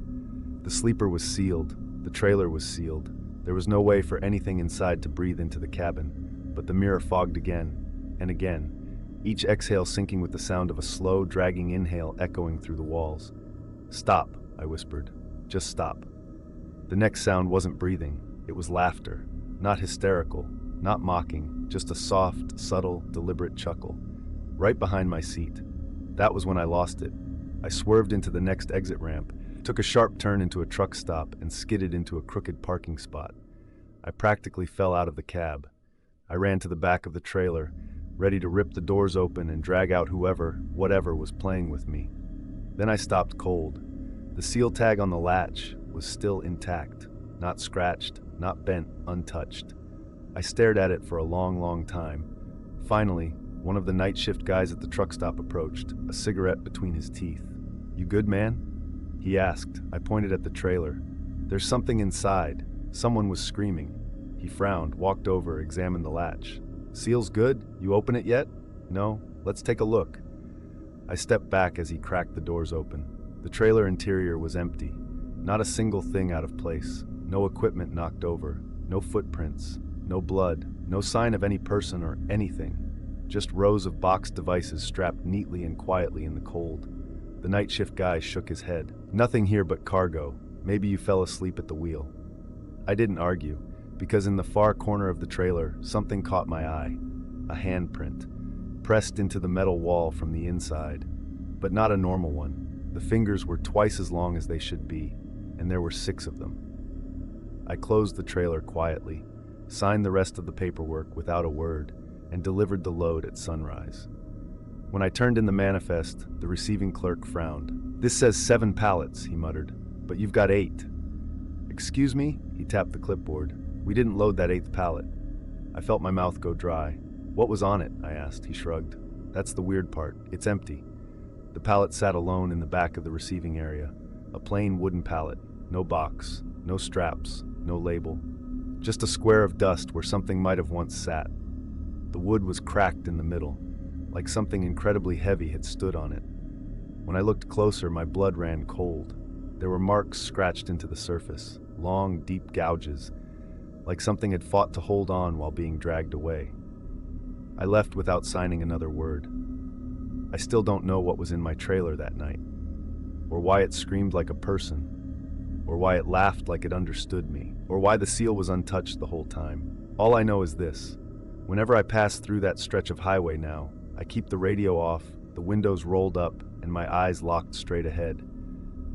The sleeper was sealed, the trailer was sealed. There was no way for anything inside to breathe into the cabin, but the mirror fogged again and again, each exhale syncing with the sound of a slow, dragging inhale echoing through the walls. "Stop," I whispered. "Just stop." The next sound wasn't breathing, it was laughter. Not hysterical, not mocking, just a soft, subtle, deliberate chuckle. Right behind my seat. That was when I lost it. I swerved into the next exit ramp, took a sharp turn into a truck stop, and skidded into a crooked parking spot. I practically fell out of the cab. I ran to the back of the trailer, ready to rip the doors open and drag out whoever, whatever was playing with me. Then I stopped cold. The seal tag on the latch was still intact, not scratched, not bent, untouched. I stared at it for a long, long time. Finally, one of the night shift guys at the truck stop approached, a cigarette between his teeth. "You good, man?" he asked. I pointed at the trailer. "There's something inside." Someone was screaming. He frowned, walked over, examined the latch. "Seal's good? You open it yet?" "No. Let's take a look." I stepped back as he cracked the doors open. The trailer interior was empty. Not a single thing out of place. No equipment knocked over. No footprints. No blood. No sign of any person or anything. Just rows of boxed devices strapped neatly and quietly in the cold. The night shift guy shook his head. "Nothing here but cargo. Maybe you fell asleep at the wheel." I didn't argue, because in the far corner of the trailer, something caught my eye. A handprint, pressed into the metal wall from the inside. But not a normal one. The fingers were twice as long as they should be, and there were 6 of them. I closed the trailer quietly, signed the rest of the paperwork without a word, and delivered the load at sunrise. When I turned in the manifest, the receiving clerk frowned. "This says 7 pallets, he muttered, "but you've got 8. "Excuse me?" He tapped the clipboard. "We didn't load that 8th pallet." I felt my mouth go dry. "What was on it?" I asked. He shrugged. "That's the weird part. It's empty." The pallet sat alone in the back of the receiving area. A plain wooden pallet. No box, no straps, no label. Just a square of dust where something might have once sat. The wood was cracked in the middle, like something incredibly heavy had stood on it. When I looked closer, my blood ran cold. There were marks scratched into the surface, long, deep gouges, like something had fought to hold on while being dragged away. I left without signing another word. I still don't know what was in my trailer that night, or why it screamed like a person, or why it laughed like it understood me, or why the seal was untouched the whole time. All I know is this. Whenever I pass through that stretch of highway now, I keep the radio off, the windows rolled up, and my eyes locked straight ahead,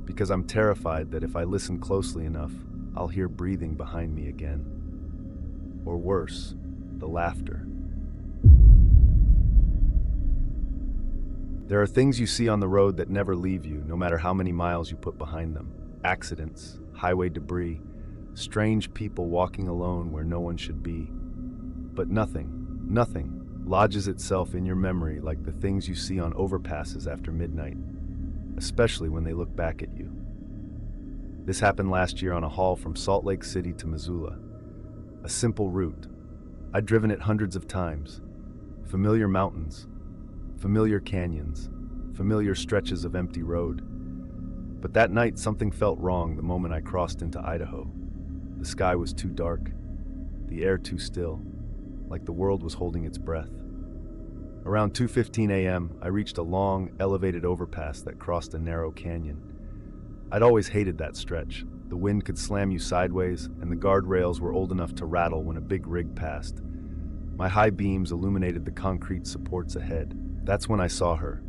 because I'm terrified that if I listen closely enough, I'll hear breathing behind me again. Or worse, the laughter. There are things you see on the road that never leave you, no matter how many miles you put behind them. Accidents, highway debris, strange people walking alone where no one should be. But nothing lodges itself in your memory like the things you see on overpasses after midnight, especially when they look back at you. This happened last year on a haul from Salt Lake City to Missoula. A simple route. I'd driven it hundreds of times. Familiar mountains, familiar canyons, familiar stretches of empty road. But that night something felt wrong the moment I crossed into Idaho. The sky was too dark, the air too still, like the world was holding its breath. Around 2:15 a.m., I reached a long, elevated overpass that crossed a narrow canyon. I'd always hated that stretch. The wind could slam you sideways, and the guardrails were old enough to rattle when a big rig passed. My high beams illuminated the concrete supports ahead. That's when I saw her.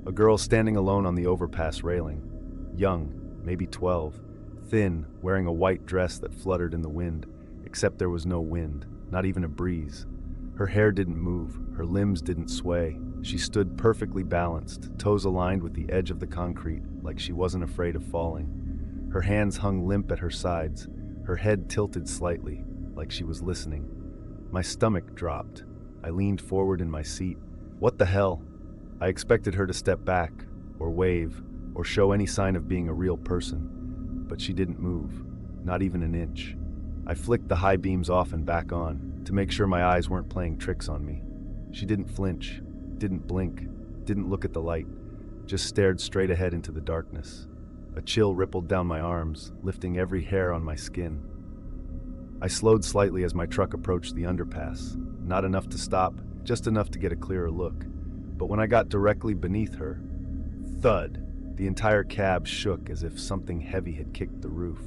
A girl standing alone on the overpass railing. Young, maybe 12, thin, wearing a white dress that fluttered in the wind, except there was no wind, not even a breeze. Her hair didn't move, her limbs didn't sway. She stood perfectly balanced, toes aligned with the edge of the concrete, like she wasn't afraid of falling. Her hands hung limp at her sides, her head tilted slightly, like she was listening. My stomach dropped. I leaned forward in my seat. What the hell? I expected her to step back, or wave, or show any sign of being a real person. But she didn't move, not even an inch. I flicked the high beams off and back on, to make sure my eyes weren't playing tricks on me. She didn't flinch, didn't blink, didn't look at the light, just stared straight ahead into the darkness. A chill rippled down my arms, lifting every hair on my skin. I slowed slightly as my truck approached the underpass. Not enough to stop, just enough to get a clearer look. But when I got directly beneath her, thud, the entire cab shook as if something heavy had kicked the roof.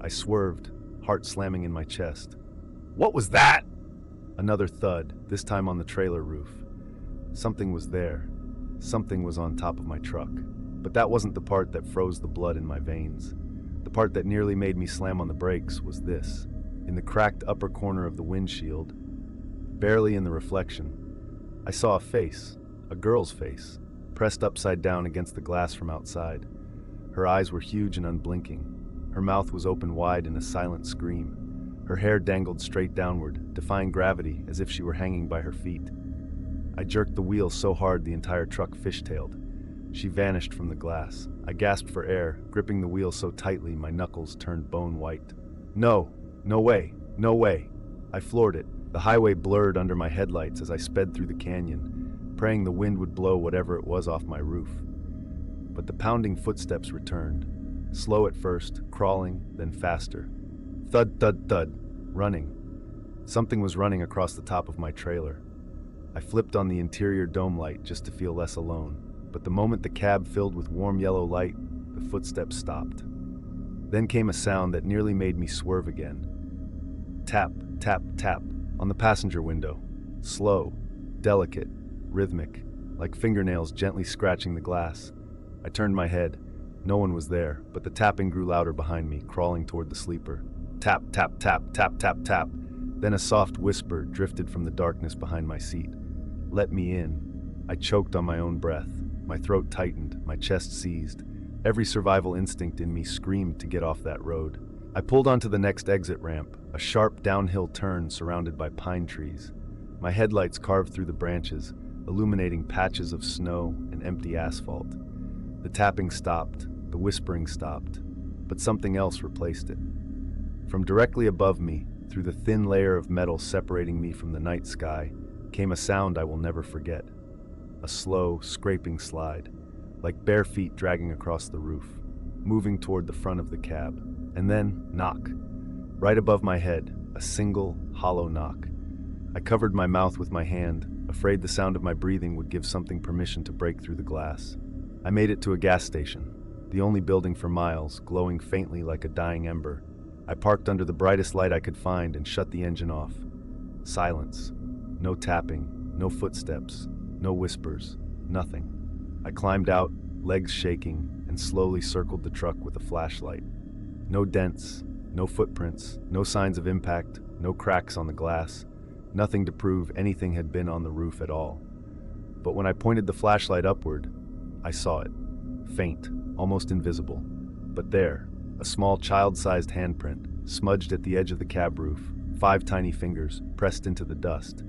I swerved, heart slamming in my chest. What was that? Another thud, this time on the trailer roof. Something was there. Something was on top of my truck. But that wasn't the part that froze the blood in my veins. The part that nearly made me slam on the brakes was this. In the cracked upper corner of the windshield, barely in the reflection, I saw a face, a girl's face, pressed upside down against the glass from outside. Her eyes were huge and unblinking. Her mouth was open wide in a silent scream. Her hair dangled straight downward, defying gravity as if she were hanging by her feet. I jerked the wheel so hard the entire truck fishtailed. She vanished from the glass. I gasped for air, gripping the wheel so tightly my knuckles turned bone white. No, no way, no way. I floored it. The highway blurred under my headlights as I sped through the canyon, praying the wind would blow whatever it was off my roof. But the pounding footsteps returned. Slow at first, crawling, then faster. Thud, thud, thud. Running. Something was running across the top of my trailer. I flipped on the interior dome light just to feel less alone. But the moment the cab filled with warm yellow light, the footsteps stopped. Then came a sound that nearly made me swerve again. Tap, tap, tap on the passenger window. Slow, delicate, rhythmic, like fingernails gently scratching the glass. I turned my head. No one was there, but the tapping grew louder behind me, crawling toward the sleeper. Tap, tap, tap, tap, tap, tap. Then a soft whisper drifted from the darkness behind my seat. Let me in. I choked on my own breath. My throat tightened, my chest seized. Every survival instinct in me screamed to get off that road. I pulled onto the next exit ramp, a sharp downhill turn surrounded by pine trees. My headlights carved through the branches, illuminating patches of snow and empty asphalt. The tapping stopped, the whispering stopped, but something else replaced it. From directly above me, through the thin layer of metal separating me from the night sky, came a sound I will never forget. A slow, scraping slide, like bare feet dragging across the roof, moving toward the front of the cab. And then, knock. Right above my head, a single, hollow knock. I covered my mouth with my hand, afraid the sound of my breathing would give something permission to break through the glass. I made it to a gas station, the only building for miles, glowing faintly like a dying ember. I parked under the brightest light I could find and shut the engine off. Silence. No tapping, no footsteps, no whispers, nothing. I climbed out, legs shaking, and slowly circled the truck with a flashlight. No dents, no footprints, no signs of impact, no cracks on the glass, nothing to prove anything had been on the roof at all. But when I pointed the flashlight upward, I saw it. Faint, almost invisible. But there, a small child-sized handprint, smudged at the edge of the cab roof, 5 tiny fingers pressed into the dust.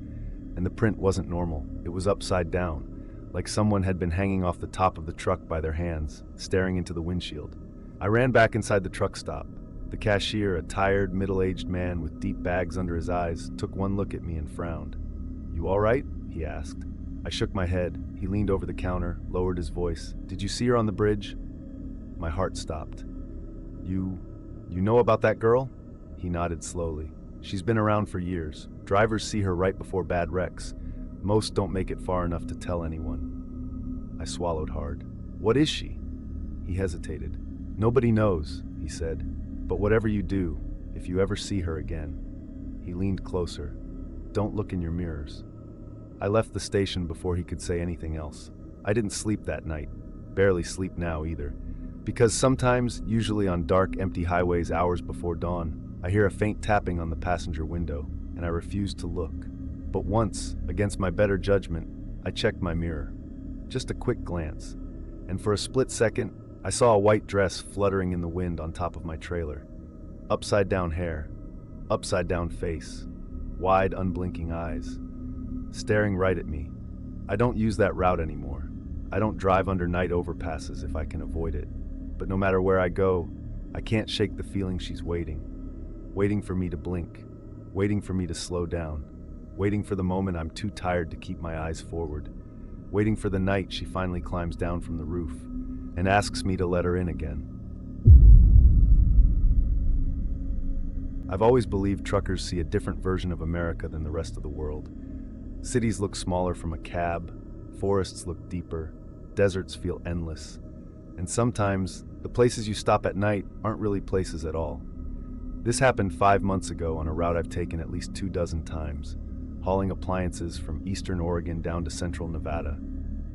And the print wasn't normal. It was upside down, like someone had been hanging off the top of the truck by their hands, staring into the windshield. I ran back inside the truck stop. The cashier, a tired, middle-aged man with deep bags under his eyes, took one look at me and frowned. "You all right?" he asked. I shook my head. He leaned over the counter, lowered his voice. "Did you see her on the bridge?" My heart stopped. You know about that girl?" He nodded slowly. "She's been around for years. Drivers see her right before bad wrecks. Most don't make it far enough to tell anyone." I swallowed hard. "What is she?" He hesitated. "Nobody knows," he said. "But whatever you do, if you ever see her again." He leaned closer. "Don't look in your mirrors." I left the station before he could say anything else. I didn't sleep that night. Barely sleep now either. Because sometimes, usually on dark, empty highways hours before dawn, I hear a faint tapping on the passenger window, and I refuse to look. But once, against my better judgment, I checked my mirror. Just a quick glance, and for a split second, I saw a white dress fluttering in the wind on top of my trailer. Upside down hair, upside down face, wide, unblinking eyes, staring right at me. I don't use that route anymore. I don't drive under night overpasses if I can avoid it. But no matter where I go, I can't shake the feeling she's waiting. Waiting for me to blink, waiting for me to slow down, waiting for the moment I'm too tired to keep my eyes forward, waiting for the night she finally climbs down from the roof and asks me to let her in again. I've always believed truckers see a different version of America than the rest of the world. Cities look smaller from a cab, forests look deeper, deserts feel endless, and sometimes the places you stop at night aren't really places at all. This happened 5 months ago on a route I've taken at least 24 times, hauling appliances from eastern Oregon down to central Nevada.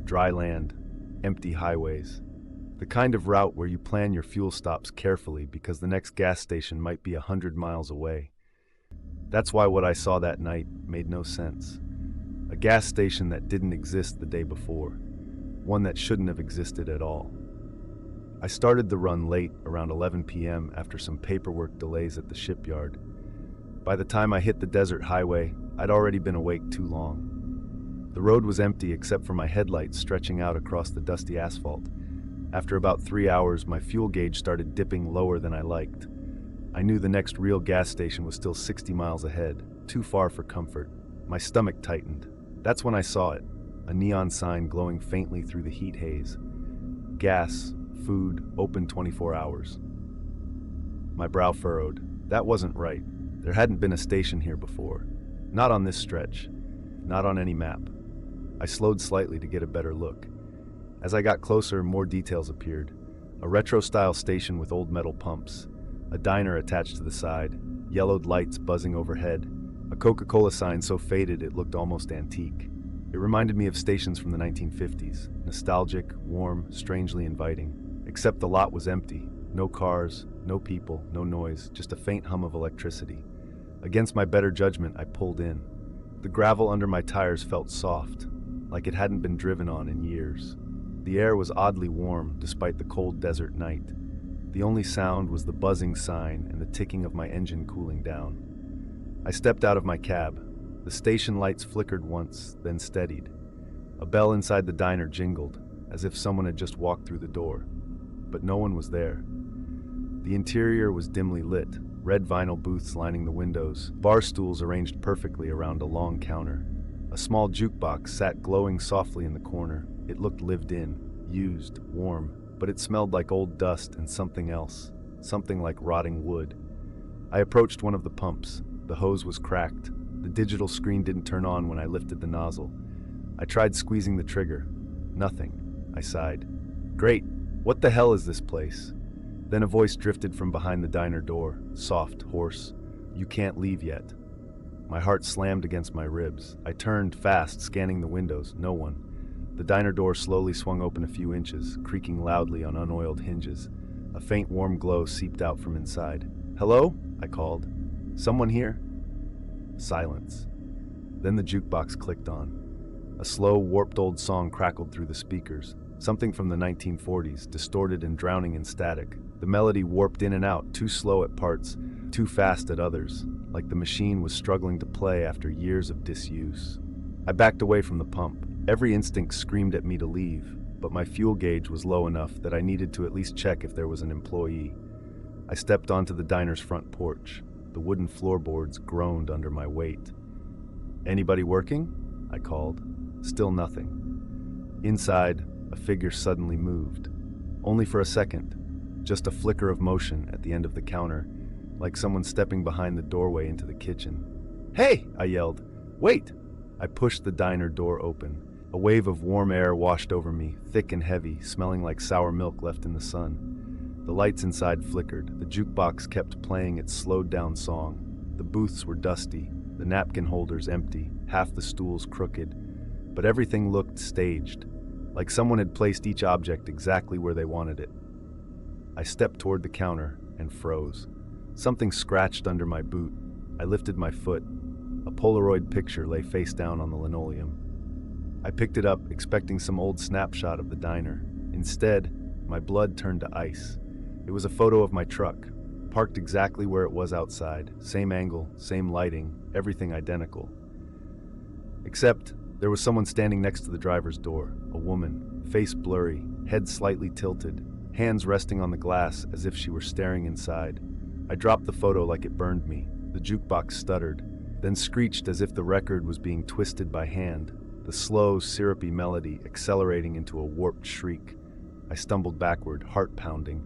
Dry land, empty highways. The kind of route where you plan your fuel stops carefully because the next gas station might be 100 miles away. That's why what I saw that night made no sense. A gas station that didn't exist the day before. One that shouldn't have existed at all. I started the run late, around 11 p.m. after some paperwork delays at the shipyard. By the time I hit the desert highway, I'd already been awake too long. The road was empty except for my headlights stretching out across the dusty asphalt. After about 3 hours, my fuel gauge started dipping lower than I liked. I knew the next real gas station was still 60 miles ahead, too far for comfort. My stomach tightened. That's when I saw it, a neon sign glowing faintly through the heat haze. Gas, food, open 24 hours. My brow furrowed. That wasn't right. There hadn't been a station here before. Not on this stretch. Not on any map. I slowed slightly to get a better look. As I got closer, more details appeared. A retro-style station with old metal pumps. A diner attached to the side. Yellowed lights buzzing overhead. A Coca-Cola sign so faded it looked almost antique. It reminded me of stations from the 1950s. Nostalgic, warm, strangely inviting. Except the lot was empty. No cars, no people, no noise, just a faint hum of electricity. Against my better judgment, I pulled in. The gravel under my tires felt soft, like it hadn't been driven on in years. The air was oddly warm, despite the cold desert night. The only sound was the buzzing sign and the ticking of my engine cooling down. I stepped out of my cab. The station lights flickered once, then steadied. A bell inside the diner jingled, as if someone had just walked through the door. But no one was there. The interior was dimly lit, red vinyl booths lining the windows, bar stools arranged perfectly around a long counter. A small jukebox sat glowing softly in the corner. It looked lived in, used, warm, but it smelled like old dust and something else, something like rotting wood. I approached one of the pumps. The hose was cracked. The digital screen didn't turn on when I lifted the nozzle. I tried squeezing the trigger. Nothing. I sighed. Great. What the hell is this place? Then a voice drifted from behind the diner door, soft, hoarse. You can't leave yet. My heart slammed against my ribs. I turned fast, scanning the windows. No one. The diner door slowly swung open a few inches, creaking loudly on unoiled hinges. A faint warm glow seeped out from inside. Hello? I called. Someone here? Silence. Then the jukebox clicked on. A slow, warped old song crackled through the speakers. Something from the 1940s, distorted and drowning in static. The melody warped in and out, too slow at parts, too fast at others, like the machine was struggling to play after years of disuse. I backed away from the pump. Every instinct screamed at me to leave, but my fuel gauge was low enough that I needed to at least check if there was an employee. I stepped onto the diner's front porch. The wooden floorboards groaned under my weight. Anybody working? I called. Still nothing. Inside, a figure suddenly moved. Only for a second. Just a flicker of motion at the end of the counter, like someone stepping behind the doorway into the kitchen. Hey! I yelled. Wait! I pushed the diner door open. A wave of warm air washed over me, thick and heavy, smelling like sour milk left in the sun. The lights inside flickered. The jukebox kept playing its slowed-down song. The booths were dusty, the napkin holders empty, half the stools crooked. But everything looked staged, like someone had placed each object exactly where they wanted it. I stepped toward the counter and froze. Something scratched under my boot. I lifted my foot. A Polaroid picture lay face down on the linoleum. I picked it up, expecting some old snapshot of the diner. Instead, my blood turned to ice. It was a photo of my truck, parked exactly where it was outside. Same angle, same lighting, everything identical. Except, there was someone standing next to the driver's door. A woman, face blurry, head slightly tilted, hands resting on the glass as if she were staring inside. I dropped the photo like it burned me. The jukebox stuttered, then screeched as if the record was being twisted by hand, the slow, syrupy melody accelerating into a warped shriek. I stumbled backward, heart pounding.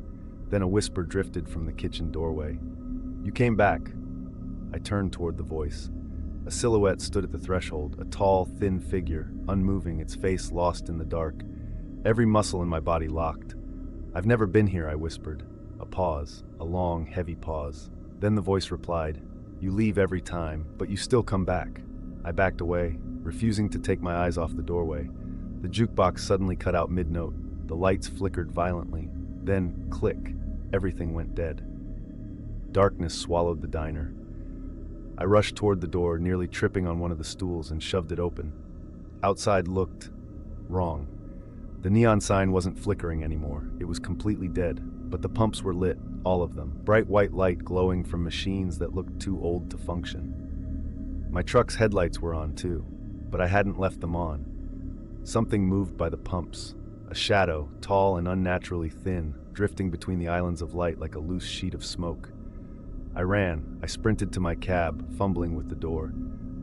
Then a whisper drifted from the kitchen doorway. "You came back." I turned toward the voice. A silhouette stood at the threshold, a tall, thin figure, unmoving, its face lost in the dark. Every muscle in my body locked. "I've never been here," I whispered. A pause, a long, heavy pause. Then the voice replied, "You leave every time, but you still come back." I backed away, refusing to take my eyes off the doorway. The jukebox suddenly cut out mid-note. The lights flickered violently. Then, click, everything went dead. Darkness swallowed the diner. I rushed toward the door, nearly tripping on one of the stools, and shoved it open. Outside looked wrong. The neon sign wasn't flickering anymore. It was completely dead, but the pumps were lit, all of them, bright white light glowing from machines that looked too old to function. My truck's headlights were on too, but I hadn't left them on. Something moved by the pumps, a shadow, tall and unnaturally thin, drifting between the islands of light like a loose sheet of smoke. I ran. I sprinted to my cab, fumbling with the door.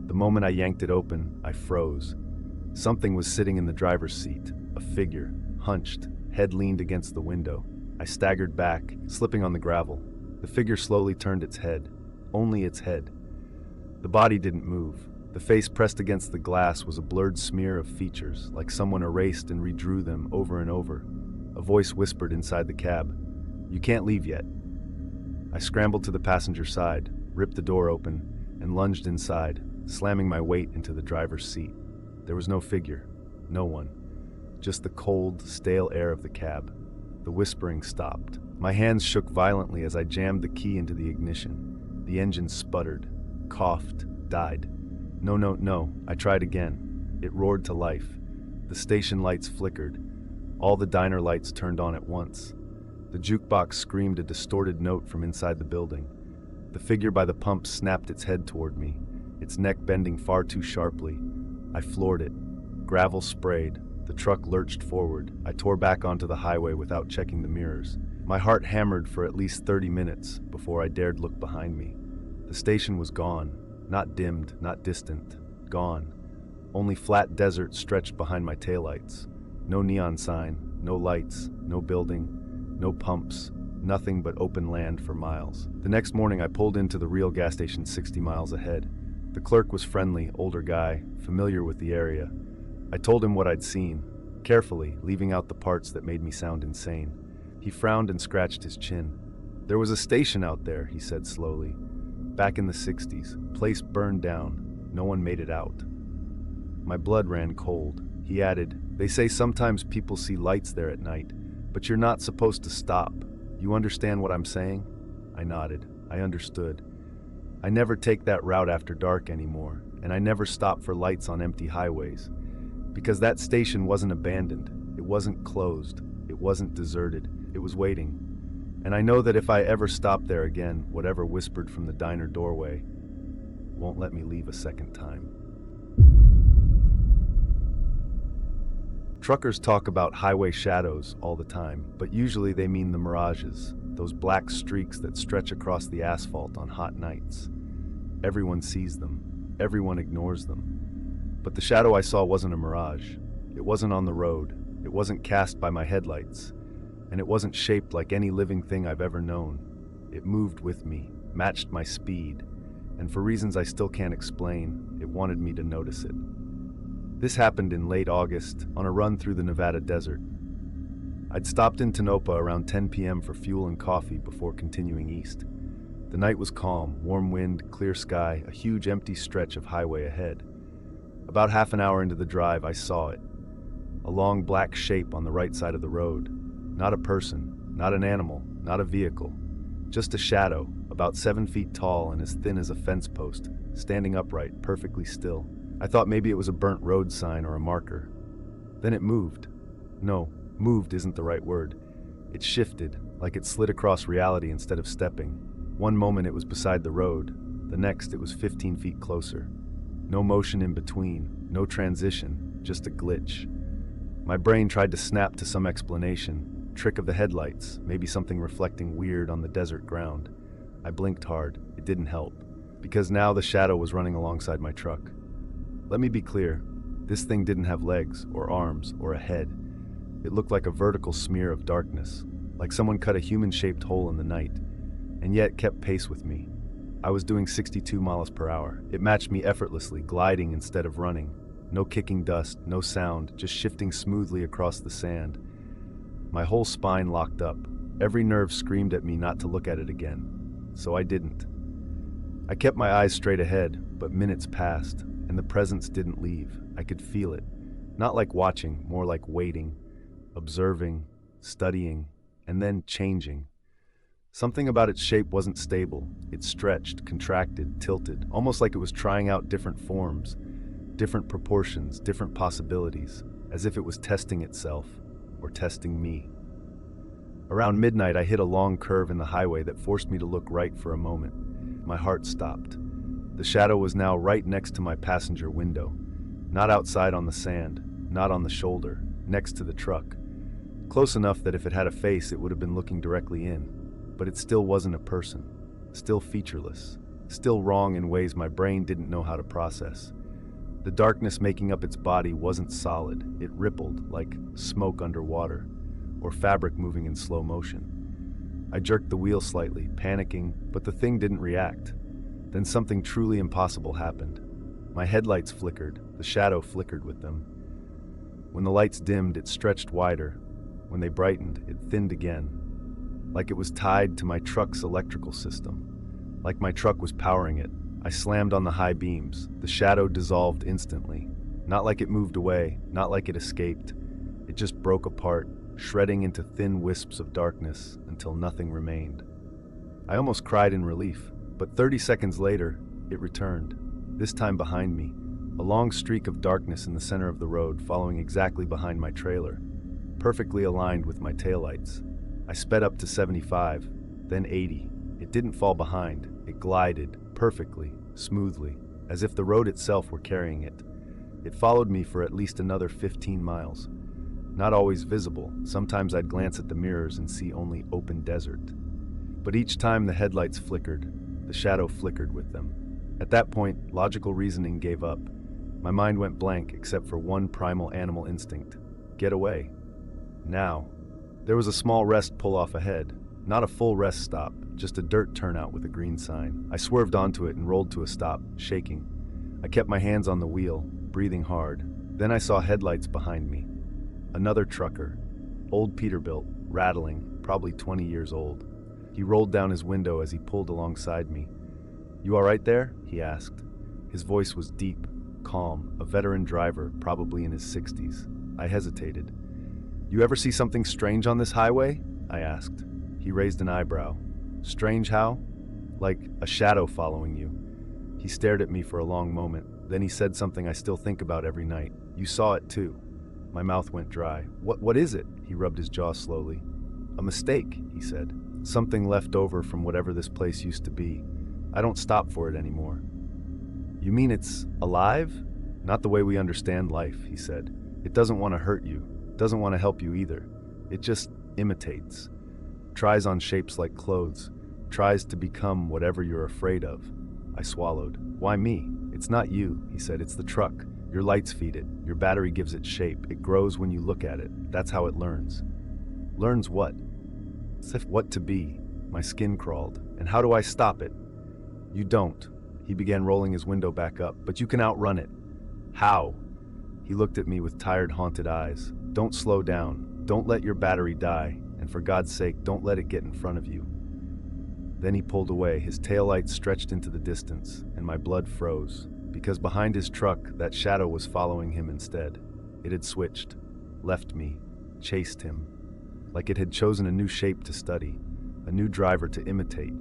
The moment I yanked it open, I froze. Something was sitting in the driver's seat, a figure, hunched, head leaned against the window. I staggered back, slipping on the gravel. The figure slowly turned its head, only its head. The body didn't move. The face pressed against the glass was a blurred smear of features, like someone erased and redrew them over and over. A voice whispered inside the cab, "You can't leave yet." I scrambled to the passenger side, ripped the door open, and lunged inside, slamming my weight into the driver's seat. There was no figure, no one, just the cold, stale air of the cab. The whispering stopped. My hands shook violently as I jammed the key into the ignition. The engine sputtered, coughed, died. No, no, no. I tried again. It roared to life. The station lights flickered. All the diner lights turned on at once. The jukebox screamed a distorted note from inside the building. The figure by the pump snapped its head toward me, its neck bending far too sharply. I floored it. Gravel sprayed. The truck lurched forward. I tore back onto the highway without checking the mirrors. My heart hammered for at least 30 minutes before I dared look behind me. The station was gone. Not dimmed, not distant. Gone. Only flat desert stretched behind my taillights. No neon sign, no lights, no building, no pumps, nothing but open land for miles. The next morning I pulled into the real gas station 60 miles ahead. The clerk was friendly, older guy, familiar with the area. I told him what I'd seen, carefully, leaving out the parts that made me sound insane. He frowned and scratched his chin. "There was a station out there," he said slowly. "Back in the 60s. Place burned down. No one made it out." My blood ran cold. He added, "They say sometimes people see lights there at night, but you're not supposed to stop. You understand what I'm saying?" I nodded. I understood. I never take that route after dark anymore, and I never stop for lights on empty highways. Because that station wasn't abandoned. It wasn't closed. It wasn't deserted. It was waiting. And I know that if I ever stop there again, whatever whispered from the diner doorway won't let me leave a second time. Truckers talk about highway shadows all the time, but usually they mean the mirages, those black streaks that stretch across the asphalt on hot nights. Everyone sees them. Everyone ignores them. But the shadow I saw wasn't a mirage. It wasn't on the road. It wasn't cast by my headlights. And it wasn't shaped like any living thing I've ever known. It moved with me, matched my speed, and for reasons I still can't explain, it wanted me to notice it. This happened in late August, on a run through the Nevada desert. I'd stopped in Tonopah around 10 p.m. for fuel and coffee before continuing east. The night was calm, warm wind, clear sky, a huge empty stretch of highway ahead. About half an hour into the drive, I saw it. A long black shape on the right side of the road. Not a person, not an animal, not a vehicle. Just a shadow, about 7 feet tall and as thin as a fence post, standing upright, perfectly still. I thought maybe it was a burnt road sign or a marker. Then it moved. No, moved isn't the right word. It shifted, like it slid across reality instead of stepping. One moment it was beside the road, the next it was 15 feet closer. No motion in between, no transition, just a glitch. My brain tried to snap to some explanation. Trick of the headlights, maybe something reflecting weird on the desert ground. I blinked hard. It didn't help, because now the shadow was running alongside my truck. Let me be clear, this thing didn't have legs or arms or a head. It looked like a vertical smear of darkness, like someone cut a human-shaped hole in the night, and yet kept pace with me. I was doing 62 miles per hour. It matched me effortlessly, gliding instead of running. No kicking dust, no sound, just shifting smoothly across the sand. My whole spine locked up. Every nerve screamed at me not to look at it again. So I didn't. I kept my eyes straight ahead, but minutes passed, and the presence didn't leave. I could feel it. Not like watching, more like waiting, observing, studying, and then changing. Something about its shape wasn't stable. It stretched, contracted, tilted, almost like it was trying out different forms, different proportions, different possibilities, as if it was testing itself, or testing me. Around midnight, I hit a long curve in the highway that forced me to look right for a moment. My heart stopped. The shadow was now right next to my passenger window, not outside on the sand, not on the shoulder, next to the truck. Close enough that if it had a face, it would have been looking directly in. But it still wasn't a person, still featureless, still wrong in ways my brain didn't know how to process. The darkness making up its body wasn't solid. It rippled like smoke underwater, or fabric moving in slow motion. I jerked the wheel slightly, panicking, but the thing didn't react. Then something truly impossible happened. My headlights flickered, the shadow flickered with them. When the lights dimmed, it stretched wider. When they brightened, it thinned again. Like it was tied to my truck's electrical system. Like my truck was powering it. I slammed on the high beams. The shadow dissolved instantly. Not like it moved away, not like it escaped. It just broke apart, shredding into thin wisps of darkness until nothing remained. I almost cried in relief, but 30 seconds later, it returned. This time behind me, a long streak of darkness in the center of the road, following exactly behind my trailer, perfectly aligned with my taillights. I sped up to 75, then 80. It didn't fall behind. It glided, perfectly, smoothly, as if the road itself were carrying it. It followed me for at least another 15 miles. Not always visible. Sometimes I'd glance at the mirrors and see only open desert. But each time the headlights flickered, the shadow flickered with them. At that point, logical reasoning gave up. My mind went blank except for one primal animal instinct. Get away. Now. There was a small rest pull-off ahead. Not a full rest stop, just a dirt turnout with a green sign. I swerved onto it and rolled to a stop, shaking. I kept my hands on the wheel, breathing hard. Then I saw headlights behind me. Another trucker, old Peterbilt, rattling, probably 20 years old. He rolled down his window as he pulled alongside me. "You all right there?" he asked. His voice was deep, calm, a veteran driver, probably in his 60s. I hesitated. "You ever see something strange on this highway?" I asked. He raised an eyebrow. "Strange how?" "Like a shadow following you." He stared at me for a long moment. Then he said something I still think about every night. "You saw it too." My mouth went dry. What is it?" He rubbed his jaw slowly. "A mistake," he said. "Something left over from whatever this place used to be. I don't stop for it anymore." "You mean it's alive?" "Not the way we understand life," he said. "It doesn't want to hurt you. Doesn't want to help you either. It just imitates. Tries on shapes like clothes. Tries to become whatever you're afraid of." I swallowed. "Why me?" "It's not you," he said. "It's the truck. Your lights feed it. Your battery gives it shape. It grows when you look at it. That's how it learns." "Learns what?" "As if what to be." My skin crawled. "And how do I stop it?" "You don't." He began rolling his window back up. "But you can outrun it." "How?" He looked at me with tired, haunted eyes. "Don't slow down. Don't let your battery die. And for God's sake, don't let it get in front of you." Then he pulled away. His taillights stretched into the distance, and my blood froze. Because behind his truck, that shadow was following him instead. It had switched, left me, chased him. Like it had chosen a new shape to study, a new driver to imitate.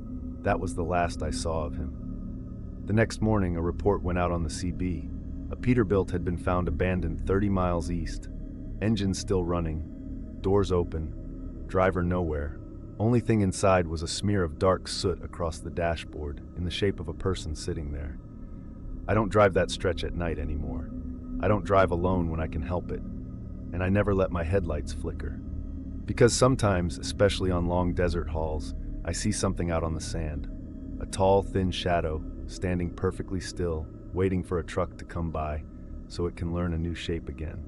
That was the last I saw of him. The next morning, a report went out on the CB. A Peterbilt had been found abandoned 30 miles east. Engine still running, doors open, driver nowhere. Only thing inside was a smear of dark soot across the dashboard in the shape of a person sitting there. I don't drive that stretch at night anymore. I don't drive alone when I can help it. And I never let my headlights flicker. Because sometimes, especially on long desert hauls, I see something out on the sand. A tall, thin shadow, standing perfectly still, waiting for a truck to come by so it can learn a new shape again.